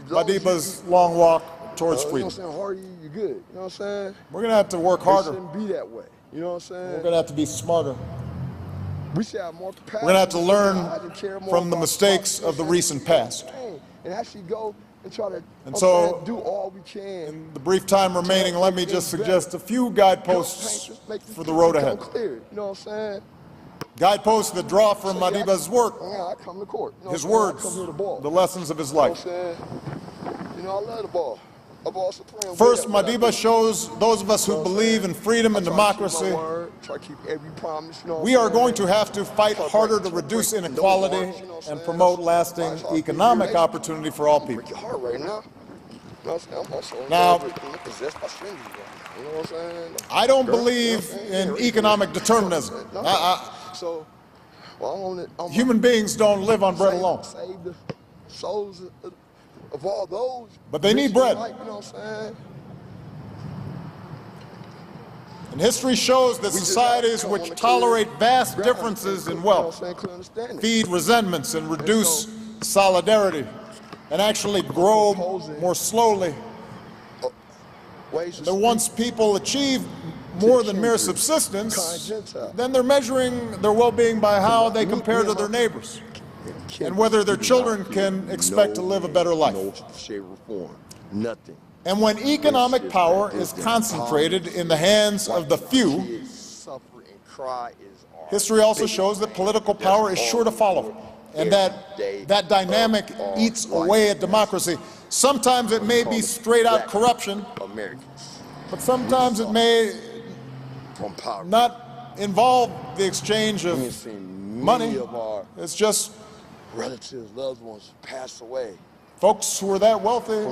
Madiba's long walk towards freedom, you know what I'm saying? Hardy, you're good. You know what I'm saying? We're gonna have to work harder. It shouldn't be that way. You know what I'm saying? We're gonna have to be smarter. We should have more capacity. We're gonna have to learn from the mistakes of the recent past. And actually go and try to do all we can. In the brief time remaining, let me just suggest a few guideposts for the road ahead. You know what I'm saying? Guideposts that draw from Madiba's work, I come to court. his words, the lessons of his life. You know, I love the ball. First, Madiba shows those of us who believe in freedom and democracy, we are going to have to fight harder to reduce inequality and promote lasting economic opportunity for all people. Now, I don't believe in economic determinism. Human beings don't live on bread alone. Of all those, but they need bread. You know what I'm saying? And history shows that societies which tolerate vast differences in wealth feed resentments and reduce solidarity and actually grow more slowly. That once people achieve more than mere subsistence, then they're measuring their well-being by how they compare to their neighbors and whether their children can expect to live a better life. Nothing. And when economic power is concentrated in the hands of the few, history also shows that political power is sure to follow, and that dynamic eats away at democracy. Sometimes it may be straight-out corruption, but sometimes it may not involve the exchange of money. It's just relatives, loved ones pass away. Folks who are that wealthy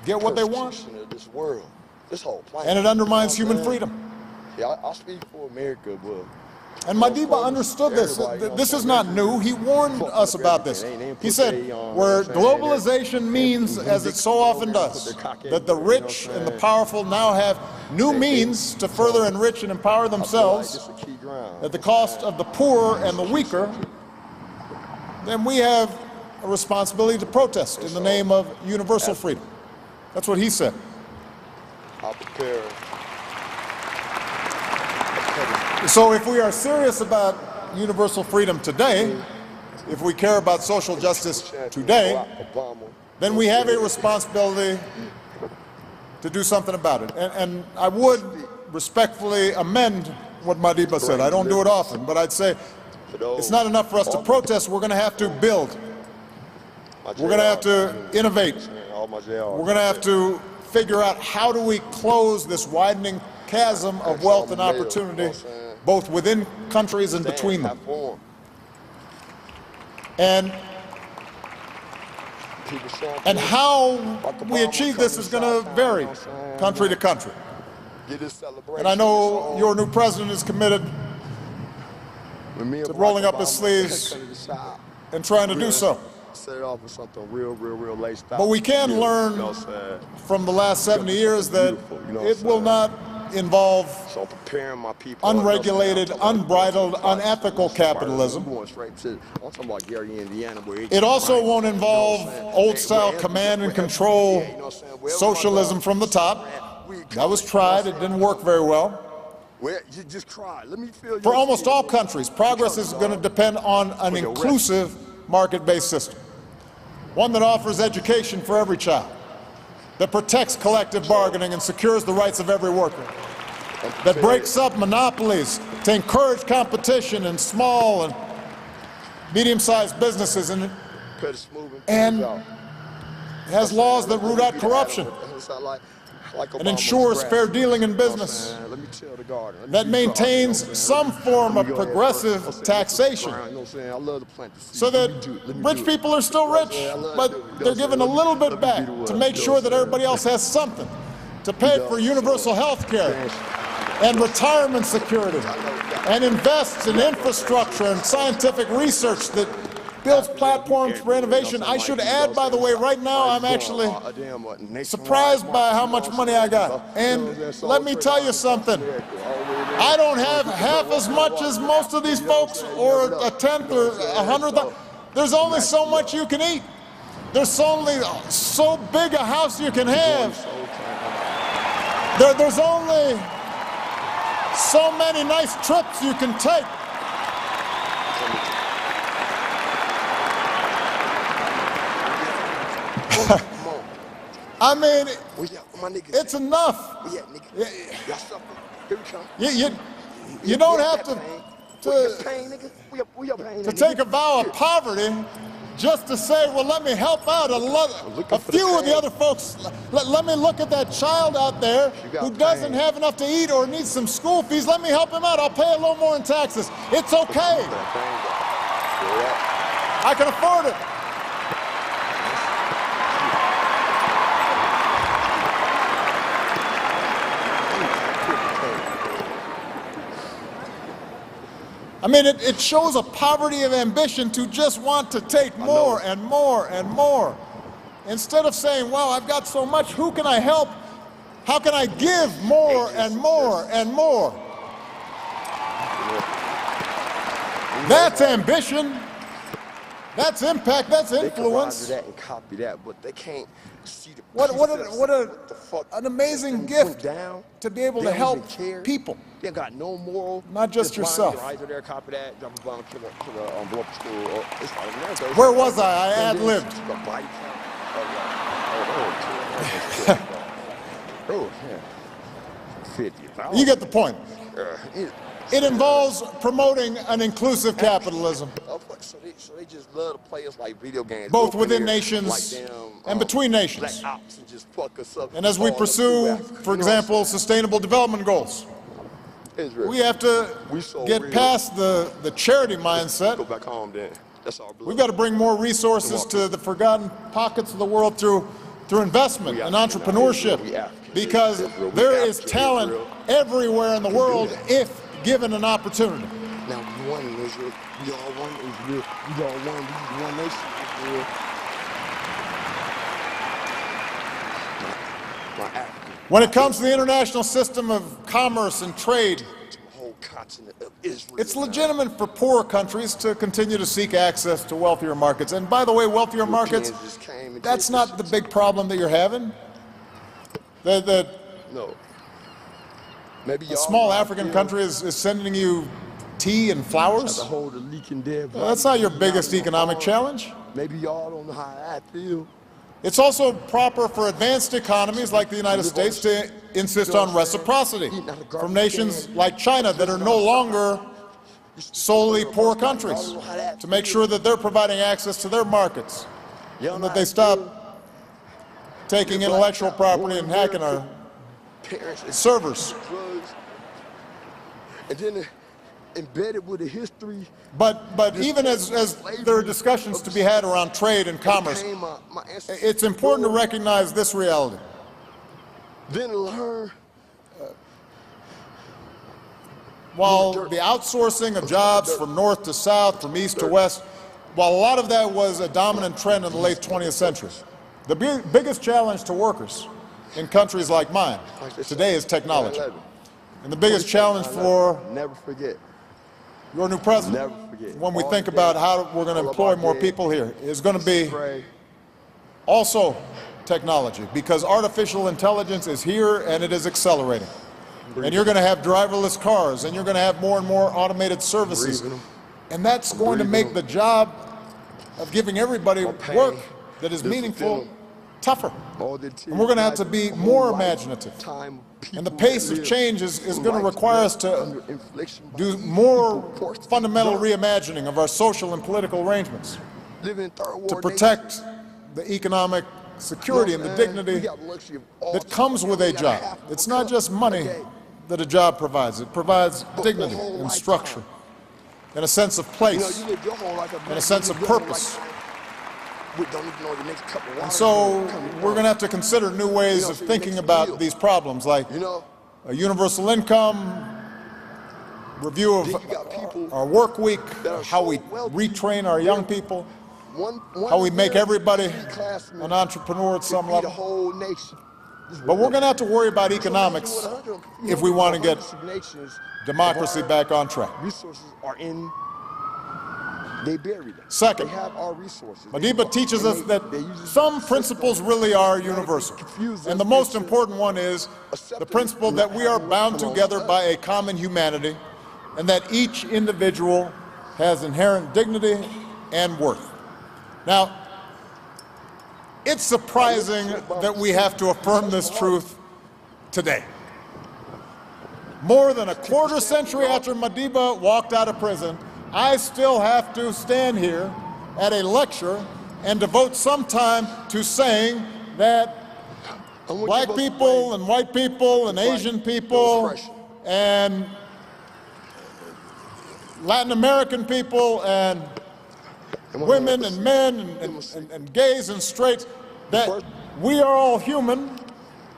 get what they want. Of this world, this whole planet. And it undermines human freedom. Yeah, I speak for America, but. And Madiba understood this. This is not new. He warned us about this. He said, where globalization means, as it so often does, that the rich and the powerful now have new means to further enrich and empower themselves at the cost of the poor and the weaker, then we have a responsibility to protest in the name of universal freedom. That's what he said. I'll prepare. So if we are serious about universal freedom today, if we care about social justice today, then we have a responsibility to do something about it. And I would respectfully amend what Madiba said. I don't do it often, but I'd say it's not enough for us to protest. We're going to have to build. We're going to have to innovate. We're going to have to figure out how do we close this widening chasm of wealth and opportunity, both within countries and between them. And how we achieve this is going to vary country to country. And I know your new president is committed to rolling up his sleeves and trying to do so. But we can learn from the last 70 years that it will not involve unregulated, unbridled, unethical capitalism. It also won't involve old-style command and control socialism from the top. That was tried. It didn't work very well. For almost all countries, progress is going to depend on an inclusive market-based system. One that offers education for every child, that protects collective bargaining and secures the rights of every worker, that breaks up monopolies to encourage competition in small and medium-sized businesses, and has laws that root out corruption and ensures fair dealing in business, that maintains some form of progressive taxation so that rich people are still rich, but they're given a little bit back to make sure that everybody else has something, to pay for universal health care and retirement security, and invests in infrastructure and scientific research that builds platforms for innovation. I should add, by the way, right now I'm actually surprised by how much money I got. And let me tell you something. I don't have half as much as most of these folks, or a tenth or 100th. There's only so much you can eat. There's only so big a house you can have. There's only so many nice trips you can take. I mean, it's enough. You don't have to take a vow of poverty just to say, well, let me help out a few of the other folks. Let me look at that child out there who doesn't have enough to eat or needs some school fees. Let me help him out. I'll pay a little more in taxes. It's okay. I can afford it. I mean, it shows a poverty of ambition to just want to take more and more and more. Instead of saying, wow, I've got so much, who can I help? How can I give more and more and more? That's ambition. That's impact. That's influence. That and copy that, but they can't see the What an amazing gift to be able to help people. They got no moral. Not just yourself. There, copy that, drop a bomb to the school. Where was I? I ad-libbed. You get the point. It involves promoting an inclusive capitalism, So they just love to play us like video games, both within nations and between nations. And as we pursue, for example, sustainable development goals, we have to get past the charity mindset. Go back home then. That's our We've got to bring more resources to the forgotten pockets of the world through investment and entrepreneurship, because there is talent everywhere in the world if given an opportunity. Now, one is Israel. We all one Israel. We all one nation Israel. When it comes to the international system of commerce and trade, the whole continent of Israel. It's legitimate for poorer countries to continue to seek access to wealthier markets. And by the way, wealthier markets, that's not the big problem that you're having. No. Maybe a small African country is sending you tea and flowers. That's not your biggest economic challenge. Maybe y'all don't know how I feel. It's also proper for advanced economies like the United States to insist on reciprocity from nations like China that are no longer solely poor countries, to make sure that they're providing access to their markets and that they stop taking intellectual property and hacking our servers. And then embedded with the history. But even as there are discussions to be had around trade and commerce, it's important to recognize this reality. Then learn. While the outsourcing of jobs from north to south, from east to west, while a lot of that was a dominant trend in the late 20th century, the biggest challenge to workers in countries like mine today is technology. And the biggest challenge for never forget your new president, when we think about how we're going to employ more people here, is going to be also technology, because artificial intelligence is here and it is accelerating. And you're going to have driverless cars, and you're going to have more and more automated services. And that's going to make the job of giving everybody work that is meaningful tougher. And we're going to have to be more imaginative. And the pace of change is going to require us to do more fundamental reimagining of our social and political arrangements to protect the economic security and the dignity that comes with a job. It's not just money that a job provides. It provides dignity and structure and a sense of place and a sense of purpose. And so we're going to have to consider new ways of thinking about these problems, like a universal income, review of our work week, how we retrain our young people, how we make everybody an entrepreneur at some level. But we're going to have to worry about economics if we want to get democracy back on track. Resources are in. They bury them. Second, they have our resources. Madiba teaches us that some principles really are universal. And the most important one is the principle that we are bound together by a common humanity, and that each individual has inherent dignity and worth. Now, it's surprising that we have to affirm this truth today. More than a quarter century after Madiba walked out of prison, I still have to stand here at a lecture and devote some time to saying that black people and white people and Asian people and Latin American people and women and men and gays and straights, that we are all human,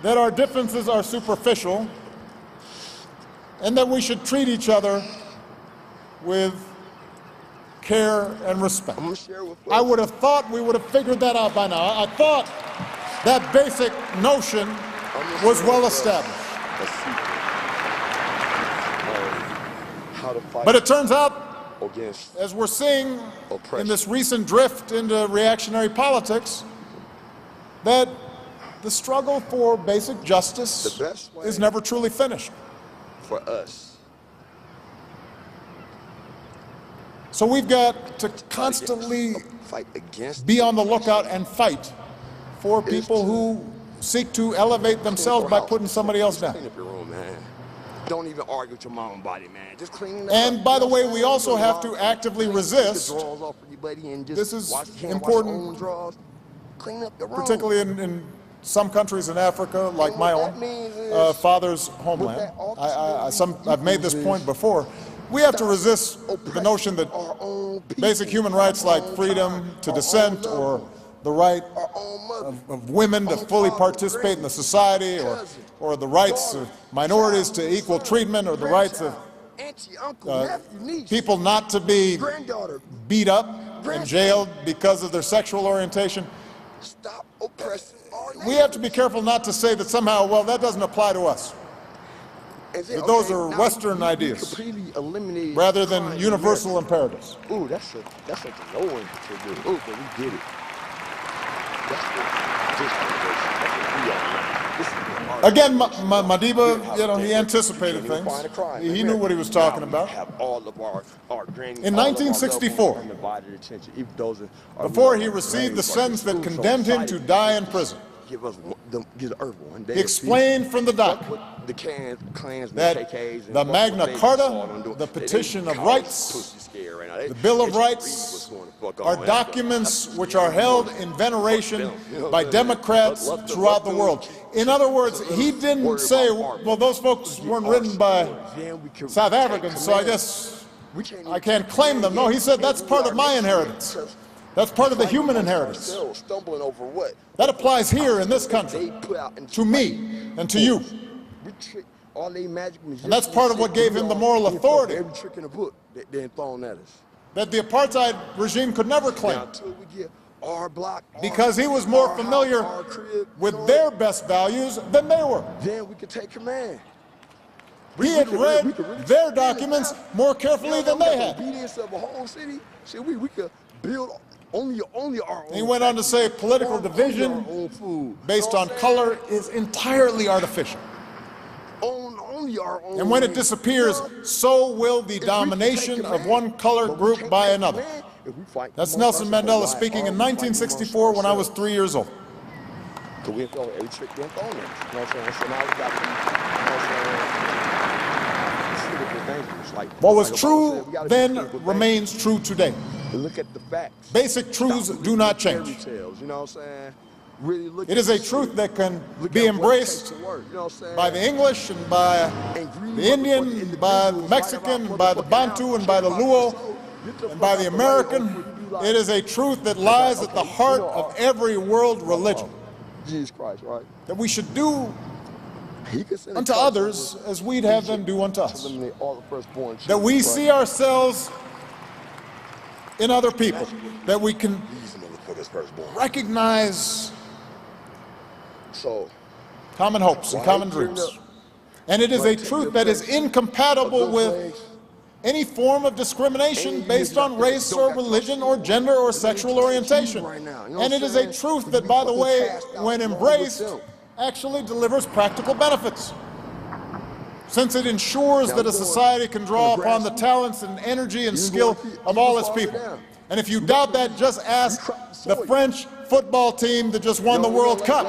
that our differences are superficial, and that we should treat each other with care and respect. I would have thought we would have figured that out by now. I thought that basic notion was well established. But it turns out, as we're seeing in this recent drift into reactionary politics, that the struggle for basic justice is never truly finished. For us. So we've got to constantly be on the lookout and fight for people who seek to elevate themselves by putting somebody else down. Don't even argue with your mom about it, man. Just clean it up. And by the way, we also have to actively resist. This is important, particularly in some countries in Africa, like my own father's homeland. I've made this point before. We have to resist the notion that basic human rights like freedom to dissent or the right of women to fully participate in the society, or the rights of minorities to equal treatment, or the rights of people not to be beat up and jailed because of their sexual orientation. We have to be careful not to say that somehow, well, that doesn't apply to us. That those are Western ideas rather than universal imperatives. Ooh, that's a low one to do. Ooh, but we did it. That's the this is Again, Madiba, you know, he anticipated things. He knew what he was talking about. In 1964, before he received the sentence that condemned him to die in prison, he explained from the dock that the Magna Carta, the Petition of Rights, the Bill of Rights are documents which are held in veneration by Democrats throughout the world. In other words, he didn't say, well, those folks weren't written by South Africans, so I guess I can't claim them. No, he said that's part of my inheritance. That's part of the human inheritance. That applies here in this country, to me and to you. And that's part of what gave him the moral authority that the apartheid regime could never claim, because he was more familiar with their best values than they were. Then we could take command. He had read their documents more carefully than they had. Obedience of a whole city. See, we could build only our own. He went on to say political division based on color is entirely artificial. And when it disappears, so will the domination of one color group by another. That's Nelson Mandela speaking in 1964 when I was 3 years old. What was true then remains true today. Look at the facts. Basic truths do not change. You know what I'm saying? Really look It is a truth that can be embraced by the English and by the Indian, by the Mexican, by the Bantu and by the Luo, and by the American. It is a truth that lies at the heart of every world religion. Jesus Christ, right? That we should do unto others as we'd have them do unto us. That we see ourselves in other people. That we can recognize common hopes and common dreams. And it is a truth that is incompatible with any form of discrimination based on race or religion or gender or sexual orientation. And it is a truth that, by the way, when embraced, actually delivers practical benefits, since it ensures that a society can draw upon the talents and energy and skill of all its people. And if you doubt that, just ask the French football team that just won the World Cup.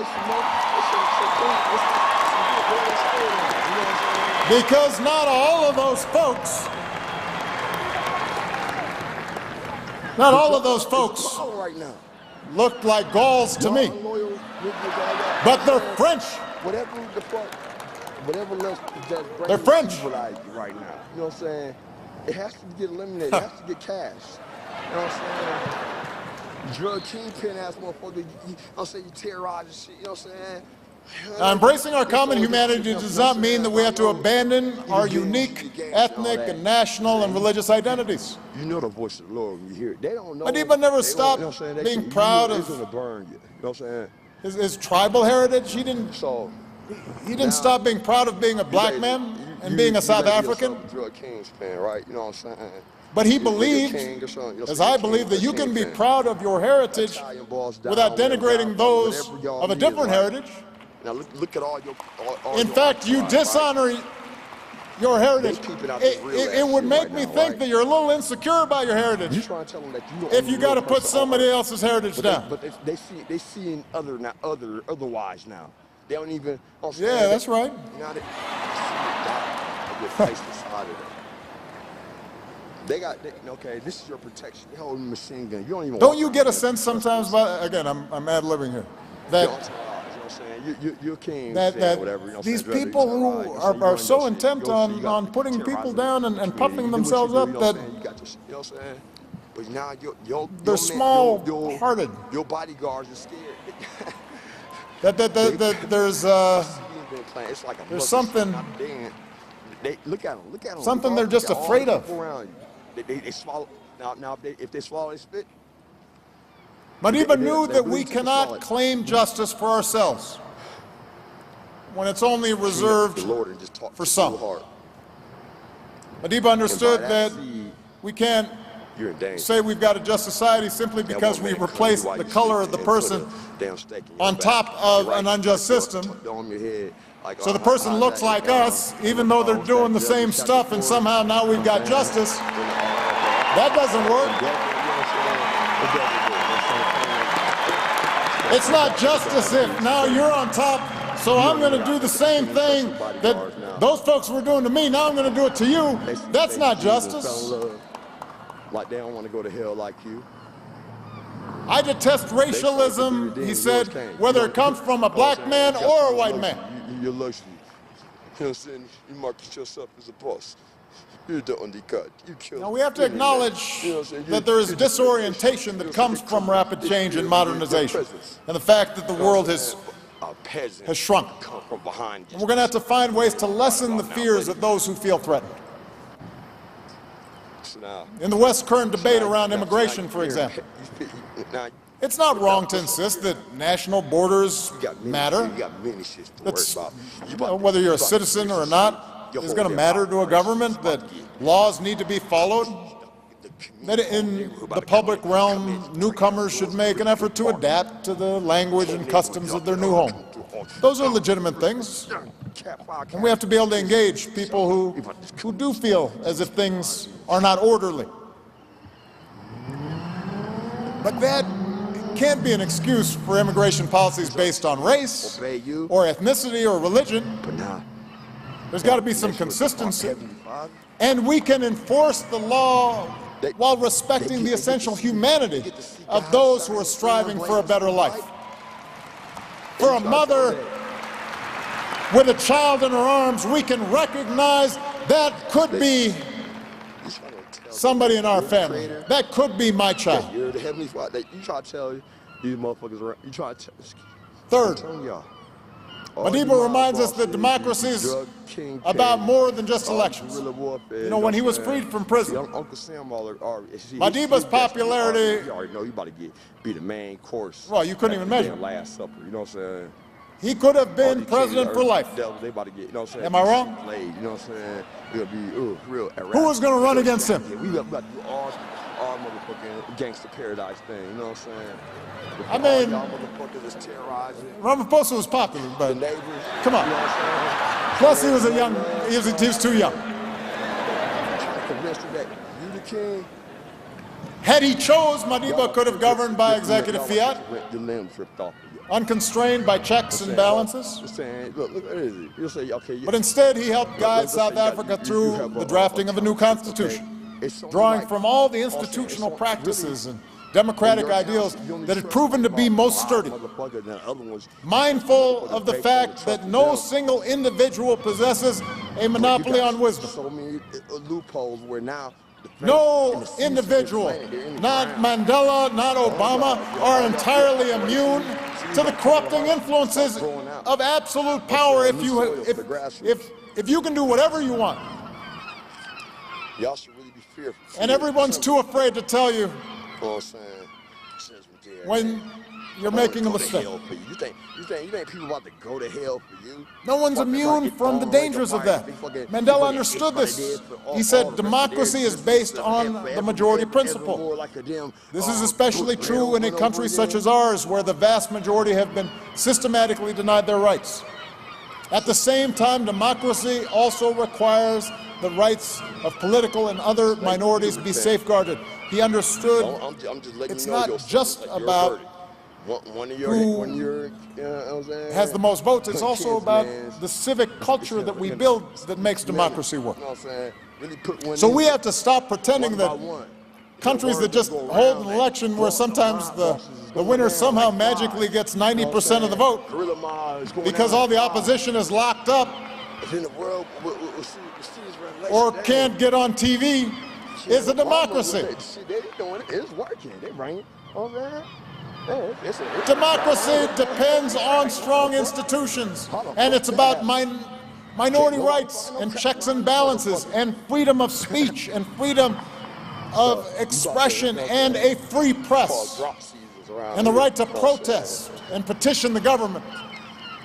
Because not all of those folks look like Gauls to me. But they're French. They're French. Right now. You know what I'm saying? It has to get eliminated. It has to get cash. You know what I'm saying? Drug kingpin ass motherfucker. You know what I'm saying? You terrorize and shit. You know what I'm saying? Now, embracing our common humanity does not mean that we have to abandon our unique ethnic and national and religious identities. You know the voice of the Lord when you hear it. They don't know. Madiba never stopped being proud of his tribal heritage. He didn't stop being proud of being a black man and being a South African. But he believed, as I believe, that you can be proud of your heritage without denigrating those of a different heritage. Now look at all your. In fact, you dishonor your heritage. It would make me think that you're a little insecure about your heritage if you got to put somebody else's heritage down. But they see otherwise now. They don't even. Yeah, that's right. They got okay. This is your protection. They hold a machine gun. You don't even. Don't you get a sense sometimes? Again, I'm ad-libbing here. That. You're king, that these people who are so intent on putting people down and puffing themselves up that they're small-hearted. Your bodyguards are scared. that there's something. Look at them. Something they're just afraid of. They swallow. Now if they swallow, they spit. Madiba knew that we cannot claim justice for ourselves when it's only reserved for some. Madiba understood that we can't say we've got a just society simply because we replace the color of the person on top of an unjust system So the person looks like us, even though they're doing the same stuff, and somehow now we've got justice. That doesn't work. It's not justice if now you're on top, so I'm going to do the same thing that those folks were doing to me, now I'm going to do it to you. That's not justice. Like they don't want to go to hell like you. I detest racialism, he said, whether it comes from a black man or a white man. You're luxury. You know what I'm saying? You market yourself as a boss. You're the undercut. You kill. Now we have to acknowledge that there is disorientation that comes from rapid change and modernization, and the fact that the world has shrunk. And we're going to have to find ways to lessen the fears of those who feel threatened. In the West's current debate around immigration, for example, it's not wrong to insist that national borders matter. That's, whether you're a citizen or not, is going to matter to a government, that laws need to be followed, that in the public realm, newcomers should make an effort to adapt to the language and customs of their new home. Those are legitimate things, and we have to be able to engage people who do feel as if things are not orderly. But that can't be an excuse for immigration policies based on race or ethnicity or religion. There's got to be some consistency, and we can enforce the law while respecting the essential humanity of those who are striving for a better life. For a mother with a child in her arms, we can recognize that could be somebody in our family. That could be my child. You're the Heavenly Father. You try to tell these motherfuckers around. You try to Third, Madiba reminds us that democracy is about more than just elections. You know, when he was freed from prison, Madiba's popularity, you already know you about to be the main course. Well, you couldn't even measure. Last Supper, you know what I'm saying? He could have been president for life. They about to get, you know what I'm saying? Am I wrong? You know what I'm saying? It'll be real. Who was going to run against him? We got to do all motherfucking gangster paradise thing. You know what I'm saying? I mean, y'all motherfuckers is terrorizing. Ramaphosa was popular, but The neighbors. come on. You know what I'm saying? Plus, he was a young. He was too young. Trying to convince you that you the king. Had he chose, Madiba could have governed by executive fiat, The limbs ripped off of you. unconstrained by checks and balances. You're saying, look, what is it? You'll say, okay. But instead, he helped guide South Africa through the drafting of a new constitution, drawing from all the institutional practices and democratic ideals that had proven to be most sturdy, mindful of the fact that no single individual possesses a monopoly on wisdom. So many loopholes where now No individual, not Mandela, not Obama, are entirely immune to the corrupting influences of absolute power. If you can do whatever you want, y'all should really be fearful. and everyone's too afraid to tell you when you're making a mistake. You think people about to go to hell for you? No one's immune from the dangers of that. Mandela understood this. He said democracy is based on the majority principle. This is especially true in a country such as ours, where the vast majority have been systematically denied their rights. At the same time, democracy also requires the rights of political and other minorities be safeguarded. He understood it's not just about who has the most votes, it's also about the civic culture that we build that makes democracy work. So we have to stop pretending that countries that just hold an election where sometimes the winner somehow magically gets 90% of the vote because all the opposition is locked up or can't get on TV is a democracy. It's working. They bring it. Democracy depends on strong institutions, and it's about minority rights and checks and balances and freedom of speech and freedom of expression and a free press and the right to protest and petition the government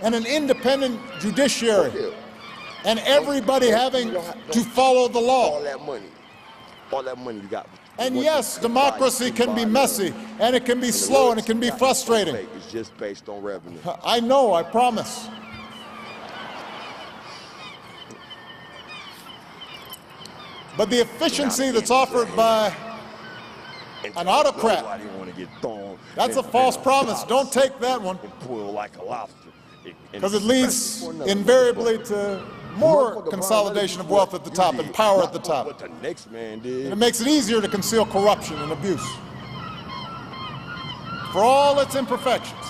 and an independent judiciary and everybody having to follow the law. All that money you got. And yes, democracy can be messy, and it can be slow, and it can be frustrating. It's just based on revenue. I know, I promise. But the efficiency that's offered by an autocrat, that's a false promise. Don't take that one, because it leads invariably to more consolidation of wealth at the top and power at the top. And it makes it easier to conceal corruption and abuse. For all its imperfections,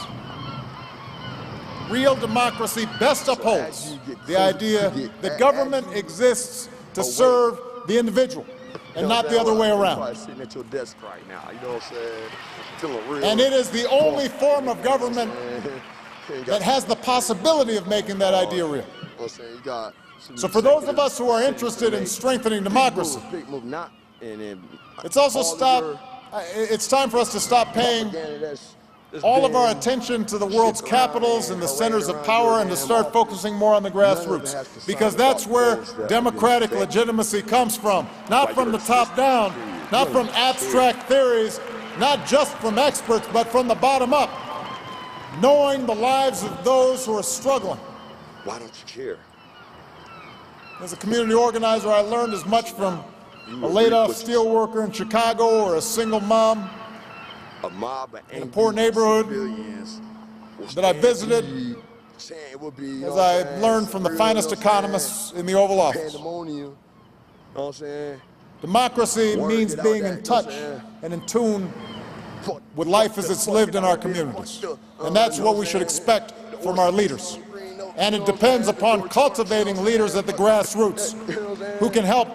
real democracy best upholds the idea that government exists to serve the individual and not the other way around. Sitting at your desk right now, you know what I'm saying? Feeling real. And it is the only form of government that has the possibility of making that idea real. So for those of us who are interested in strengthening democracy, it's time for us to stop paying all of our attention to the world's capitals and the centers of power and to start focusing more on the grassroots, because that's where democratic legitimacy comes from, not from the top down, not from abstract theories, not just from experts, but from the bottom up, knowing the lives of those who are struggling. Why don't you care? As a community organizer, I learned as much from a laid-off steelworker in Chicago or a single mom in a poor neighborhood that I visited as I learned from the finest economists in the Oval Office. Democracy means being in touch and in tune with life as it's lived in our communities. And that's what we should expect from our leaders. And it depends upon cultivating leaders at the grassroots who can help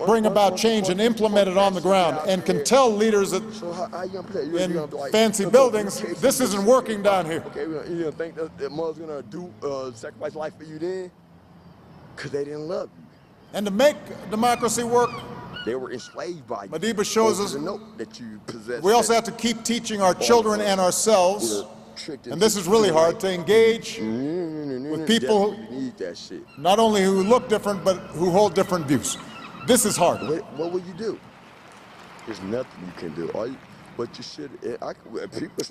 bring about change and implement it on the ground, and can tell leaders in fancy buildings, this isn't working down here. Okay, you don't think that mother's gonna do sacrifice life for you then? Because they didn't love you. And to make democracy work, they were enslaved by you. Madiba shows us that you possess. We also have to keep teaching our children and ourselves, and this is really hard, to engage with people not only who look different, but who hold different views. This is hard. What will you do? There's nothing you can do. But you should.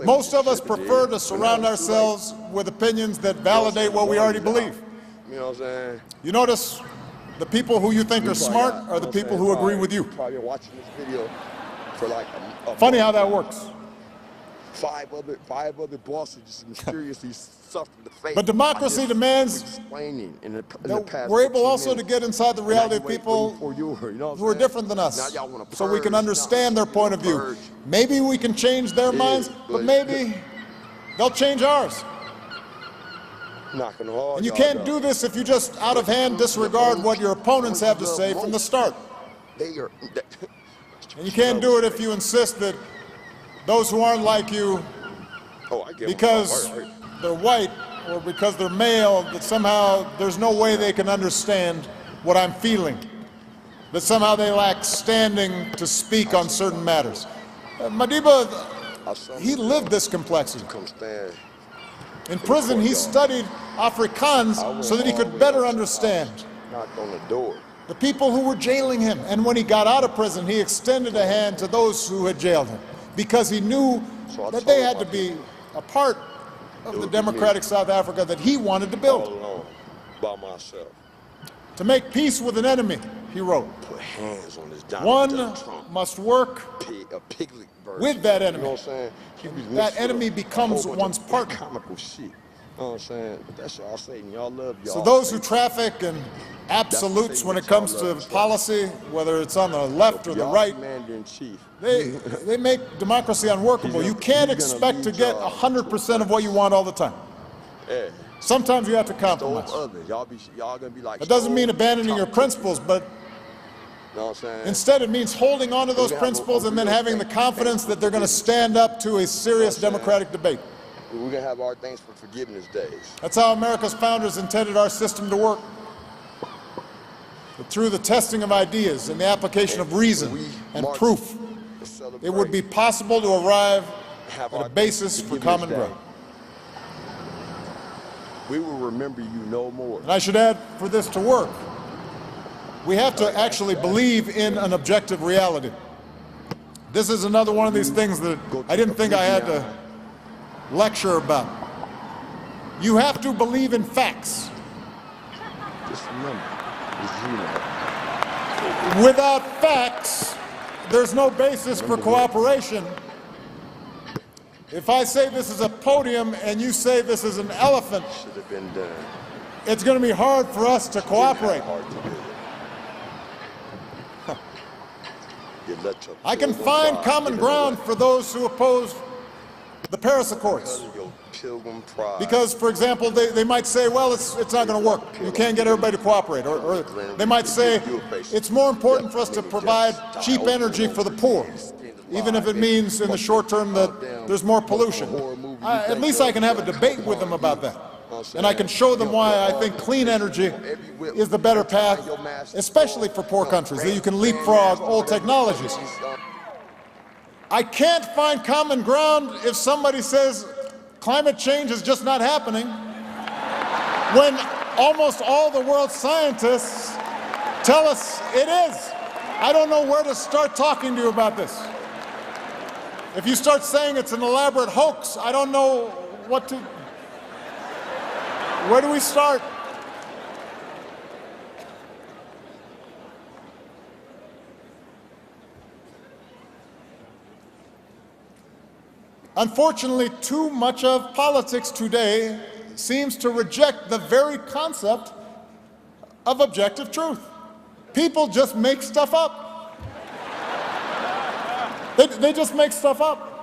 Most of us prefer to surround ourselves with opinions that validate what we already believe. You know what I'm saying? You notice the people who you think are smart are the people who agree with you. Probably watching this video for like a Funny how that works. Five other bosses just mysteriously suffered the fate. But democracy demands that we're able also to get inside the reality of people who are different than us, so we can understand their point of view. Maybe we can change their minds, but maybe they'll change ours. And you can't do this if you just out of hand disregard what your opponents have to say from the start. And you can't do it if you insist that those who aren't like you, because they're white or because they're male, that somehow there's no way they can understand what I'm feeling, that somehow they lack standing to speak on certain matters. Madiba, he lived this complexity. In prison, he studied Afrikaans so that he could better understand the people who were jailing him. And when he got out of prison, he extended a hand to those who had jailed him, because he knew that they had to be a part of the democratic South Africa that he wanted to build. To make peace with an enemy, he wrote, one must work with that enemy. That enemy becomes one's partner. So those who traffic in absolutes when it comes to policy, whether it's on the left or the right, they make democracy unworkable. You can't expect to get 100% of what you want all the time. Sometimes you have to compromise. That doesn't mean abandoning your principles, but instead it means holding on to those principles and then having the confidence that they're going to stand up to a serious democratic debate. We're going to have our thanks for forgiveness days. That's how America's founders intended our system to work. But through the testing of ideas and the application of reason and proof, it would be possible to arrive at a basis for common ground. We will remember you no more. And I should add, for this to work, we have to actually believe in an objective reality. This is another one of these things that I didn't think I had to lecture about. You have to believe in facts. Just remember, Without facts, there's no basis for cooperation. If I say this is a podium and you say this is an elephant, Should have been done. it's going to be hard for us to cooperate. Hard to do. You let your I can pilgrim find pride common get in the ground way. for those who oppose the Paris Accords. Because of your pilgrim pride. Because, for example, they might say, well, it's not going to work. You can't get everybody to cooperate. Or they might say, it's more important for us to provide cheap energy for the poor, even if it means in the short term that there's more pollution. At least I can have a debate with them about that. And I can show them why I think clean energy is the better path, especially for poor countries, that you can leapfrog old technologies. I can't find common ground if somebody says climate change is just not happening, when almost all the world's scientists tell us it is. I don't know where to start talking to you about this. If you start saying it's an elaborate hoax, I don't know what to... Where do we start? Unfortunately, too much of politics today seems to reject the very concept of objective truth. People just make stuff up. They just make stuff up.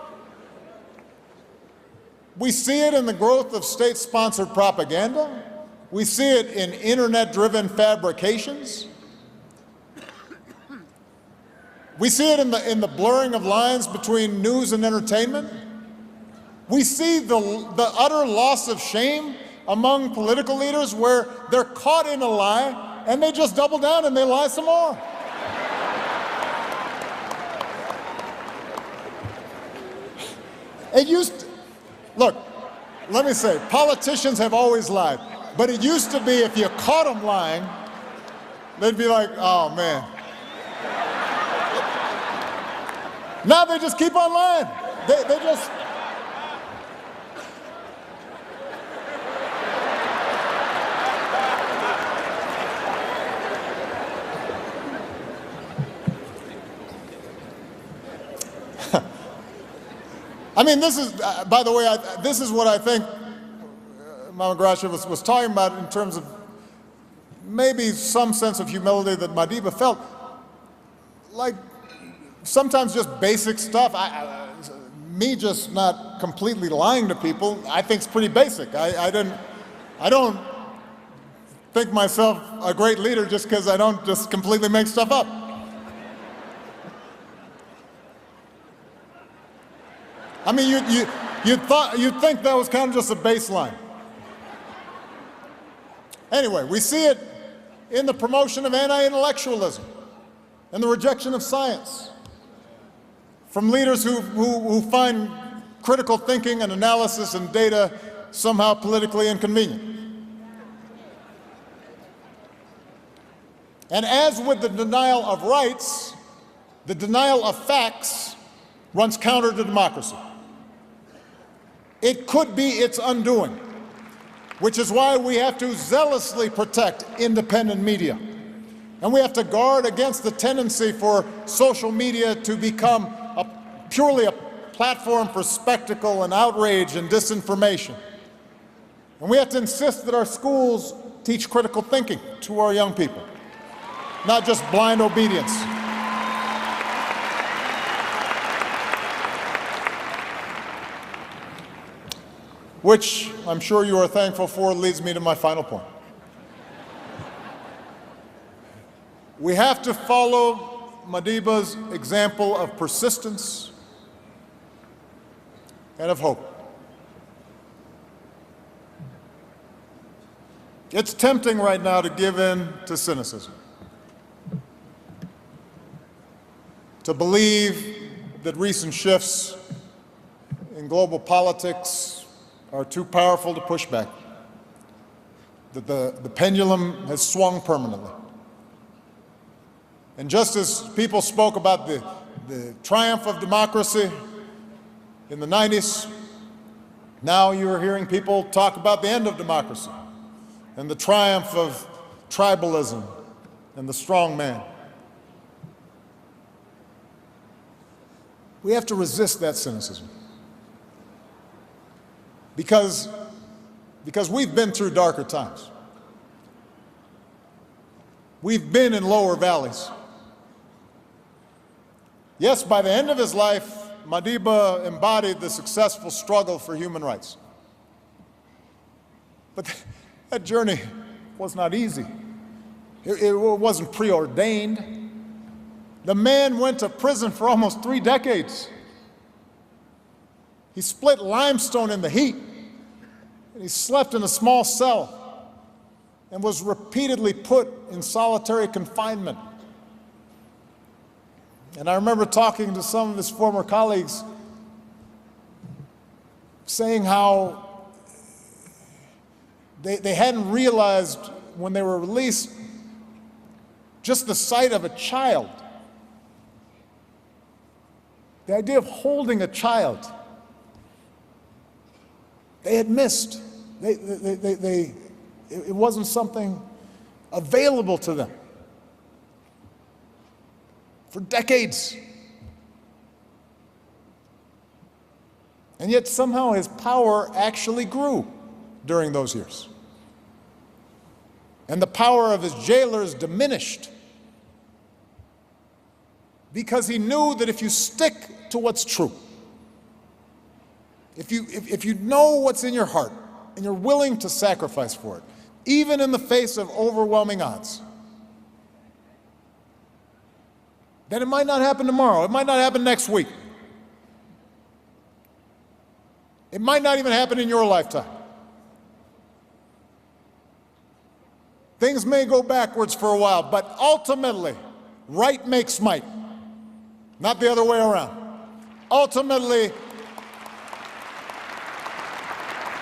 We see it in the growth of state-sponsored propaganda. We see it in internet-driven fabrications. We see it in the blurring of lines between news and entertainment. We see the utter loss of shame among political leaders where they're caught in a lie and they just double down and they lie some more. It used to, look, let me say, politicians have always lied, but it used to be if you caught them lying, they'd be like, oh man. Now they just keep on lying. They just... I mean, this is, by the way, this is what I think Mama Gracia was talking about in terms of maybe some sense of humility that Madiba felt. Like, sometimes just basic stuff. Me just not completely lying to people, I think is pretty basic. I don't think myself a great leader just because I don't just completely make stuff up. I mean, you'd think that was kind of just a baseline. Anyway, we see it in the promotion of anti-intellectualism and the rejection of science from leaders who find critical thinking and analysis and data somehow politically inconvenient. And as with the denial of rights, the denial of facts runs counter to democracy. It could be its undoing, which is why we have to zealously protect independent media. And we have to guard against the tendency for social media to become purely a platform for spectacle and outrage and disinformation. And we have to insist that our schools teach critical thinking to our young people, not just blind obedience. Which I'm sure you are thankful for leads me to my final point. We have to follow Madiba's example of persistence and of hope. It's tempting right now to give in to cynicism, to believe that recent shifts in global politics are too powerful to push back, that the pendulum has swung permanently. And just as people spoke about the triumph of democracy in the 90s, now you're hearing people talk about the end of democracy and the triumph of tribalism and the strong man. We have to resist that cynicism. Because we've been through darker times. We've been in lower valleys. Yes, by the end of his life, Madiba embodied the successful struggle for human rights. But that journey was not easy. It wasn't preordained. The man went to prison for almost 3 decades. He split limestone in the heat, and he slept in a small cell and was repeatedly put in solitary confinement. And I remember talking to some of his former colleagues saying how they hadn't realized when they were released just the sight of a child. The idea of holding a child, they had missed. It wasn't something available to them for decades. And yet somehow his power actually grew during those years. And the power of his jailers diminished, because he knew that if you stick to what's true, if you know what's in your heart and you're willing to sacrifice for it, even in the face of overwhelming odds, then it might not happen tomorrow. It might not happen next week. It might not even happen in your lifetime. Things may go backwards for a while, but ultimately, right makes might. Not the other way around. Ultimately,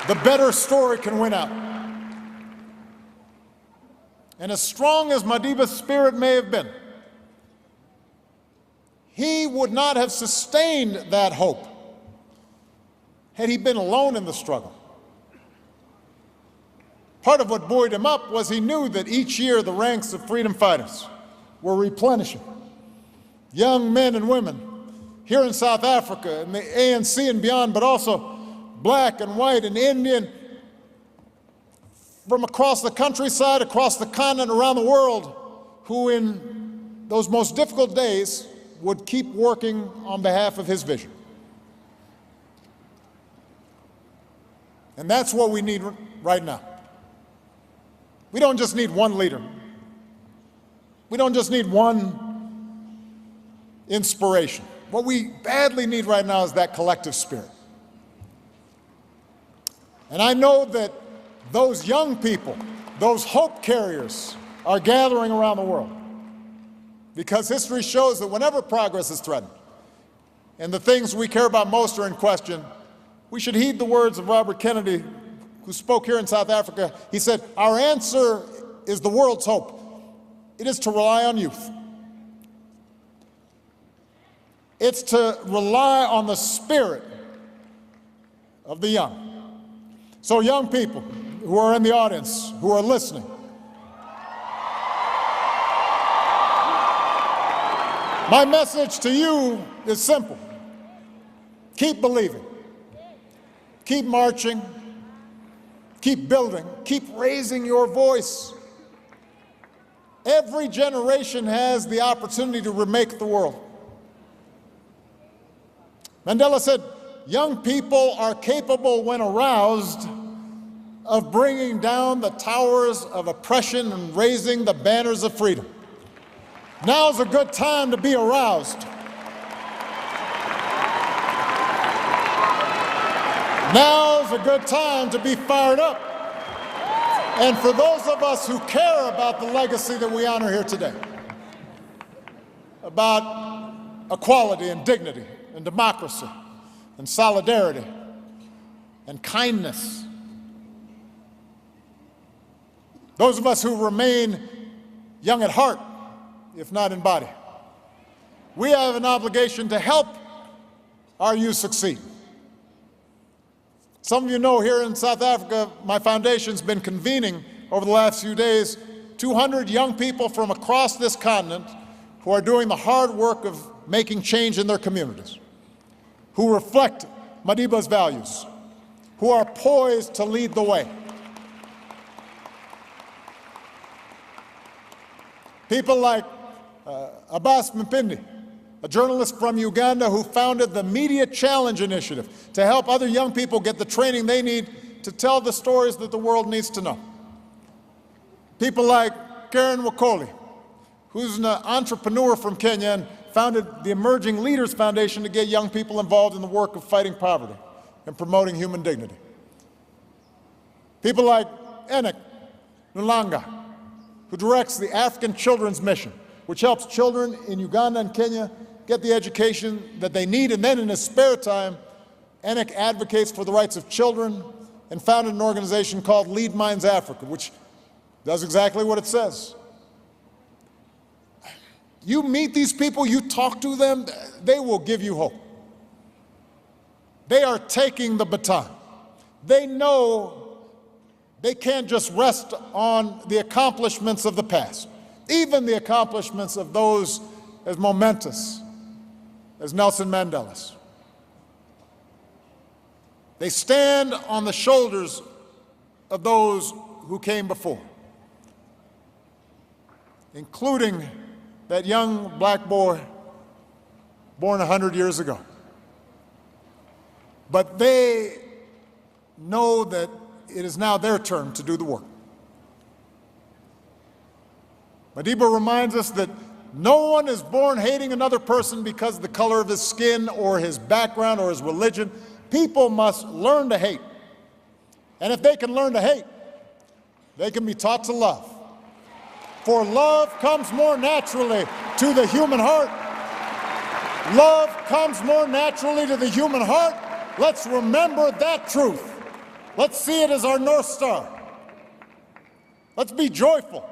the better story can win out. And as strong as Madiba's spirit may have been, he would not have sustained that hope had he been alone in the struggle. Part of what buoyed him up was he knew that each year the ranks of freedom fighters were replenishing. Young men and women here in South Africa and the ANC and beyond, but also black and white and Indian, from across the countryside, across the continent, around the world, who in those most difficult days would keep working on behalf of his vision. And that's what we need right now. We don't just need one leader. We don't just need one inspiration. What we badly need right now is that collective spirit. And I know that those young people, those hope carriers, are gathering around the world, because history shows that whenever progress is threatened and the things we care about most are in question, we should heed the words of Robert Kennedy, who spoke here in South Africa. He said, "Our answer is the world's hope. It is to rely on youth. It's to rely on the spirit of the young." So young people who are in the audience, who are listening, my message to you is simple. Keep believing. Keep marching. Keep building. Keep raising your voice. Every generation has the opportunity to remake the world. Mandela said, "Young people are capable, when aroused, of bringing down the towers of oppression and raising the banners of freedom." Now's a good time to be aroused. Now's a good time to be fired up. And for those of us who care about the legacy that we honor here today, about equality and dignity and democracy and solidarity and kindness, those of us who remain young at heart, if not in body, we have an obligation to help our youth succeed. Some of you know here in South Africa, my foundation's been convening over the last few days 200 young people from across this continent who are doing the hard work of making change in their communities. who reflect Madiba's values, who are poised to lead the way. People like Abbas Mpindi, a journalist from Uganda who founded the Media Challenge Initiative to help other young people get the training they need to tell the stories that the world needs to know. People like Karen Wakoli, who's an entrepreneur from Kenya and founded the Emerging Leaders Foundation to get young people involved in the work of fighting poverty and promoting human dignity. People like Enoch Nulanga, who directs the African Children's Mission, which helps children in Uganda and Kenya get the education that they need, and then in his spare time, Enoch advocates for the rights of children and founded an organization called Lead Minds Africa, which does exactly what it says. You meet these people, you talk to them, they will give you hope. They are taking the baton. They know they can't just rest on the accomplishments of the past, even the accomplishments of those as momentous as Nelson Mandela's. They stand on the shoulders of those who came before, including that young black boy born 100 years ago. But they know that it is now their turn to do the work. Madiba reminds us that no one is born hating another person because of the color of his skin or his background or his religion. People must learn to hate. And if they can learn to hate, they can be taught to love. For love comes more naturally to the human heart. Love comes more naturally to the human heart. Let's remember that truth. Let's see it as our North Star. Let's be joyful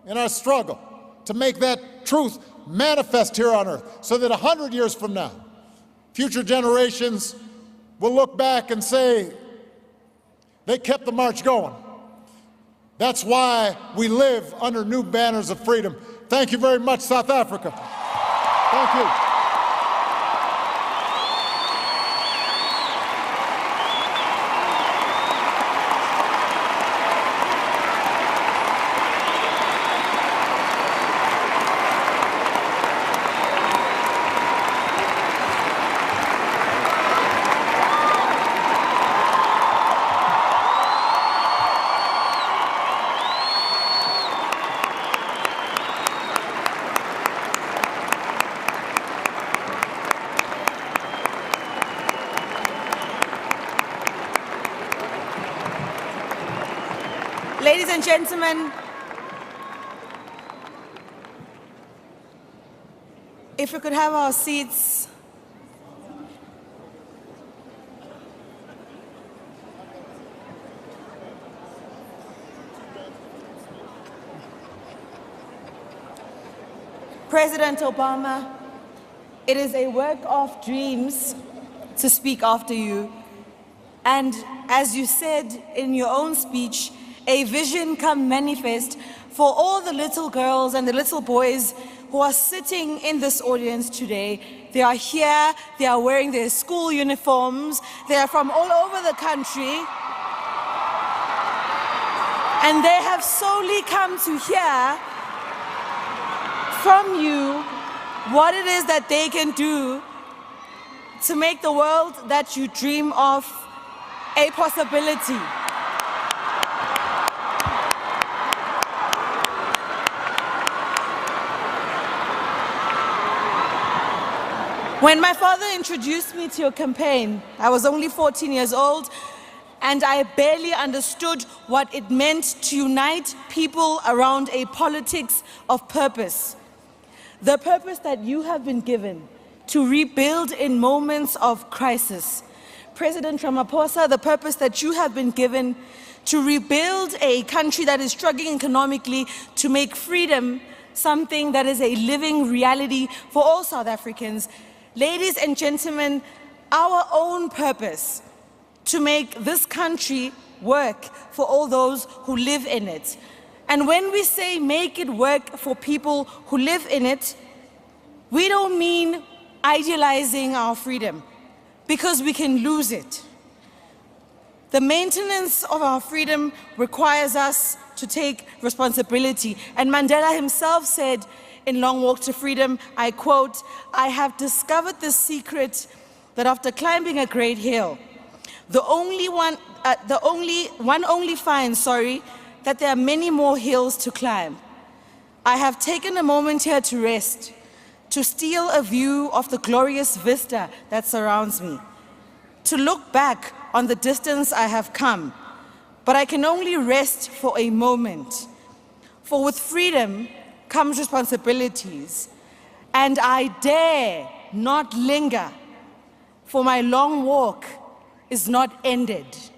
in our struggle to make that truth manifest here on earth, so that 100 years from now, future generations will look back and say, they kept the march going. That's why we live under new banners of freedom. Thank you very much, South Africa. Thank you. Ladies and gentlemen, if we could have our seats. President Obama, it is a work of dreams to speak after you. And as you said in your own speech, a vision come manifest for all the little girls and the little boys who are sitting in this audience today. They are here, they are wearing their school uniforms, they are from all over the country, and they have solely come to hear from you what it is that they can do to make the world that you dream of a possibility. When my father introduced me to your campaign, I was only 14 years old, and I barely understood what it meant to unite people around a politics of purpose. The purpose that you have been given to rebuild in moments of crisis. President Ramaphosa, the purpose that you have been given to rebuild a country that is struggling economically, to make freedom something that is a living reality for all South Africans. Ladies and gentlemen, our own purpose to make this country work for all those who live in it. And when we say make it work for people who live in it, we don't mean idealizing our freedom, because we can lose it. The maintenance of our freedom requires us to take responsibility. And Mandela himself said in Long Walk to Freedom, I quote, "I have discovered the secret that after climbing a great hill, one only finds, that there are many more hills to climb. I have taken a moment here to rest, to steal a view of the glorious vista that surrounds me, to look back on the distance I have come, but I can only rest for a moment. For with freedom comes responsibilities, and I dare not linger, for my long walk is not ended."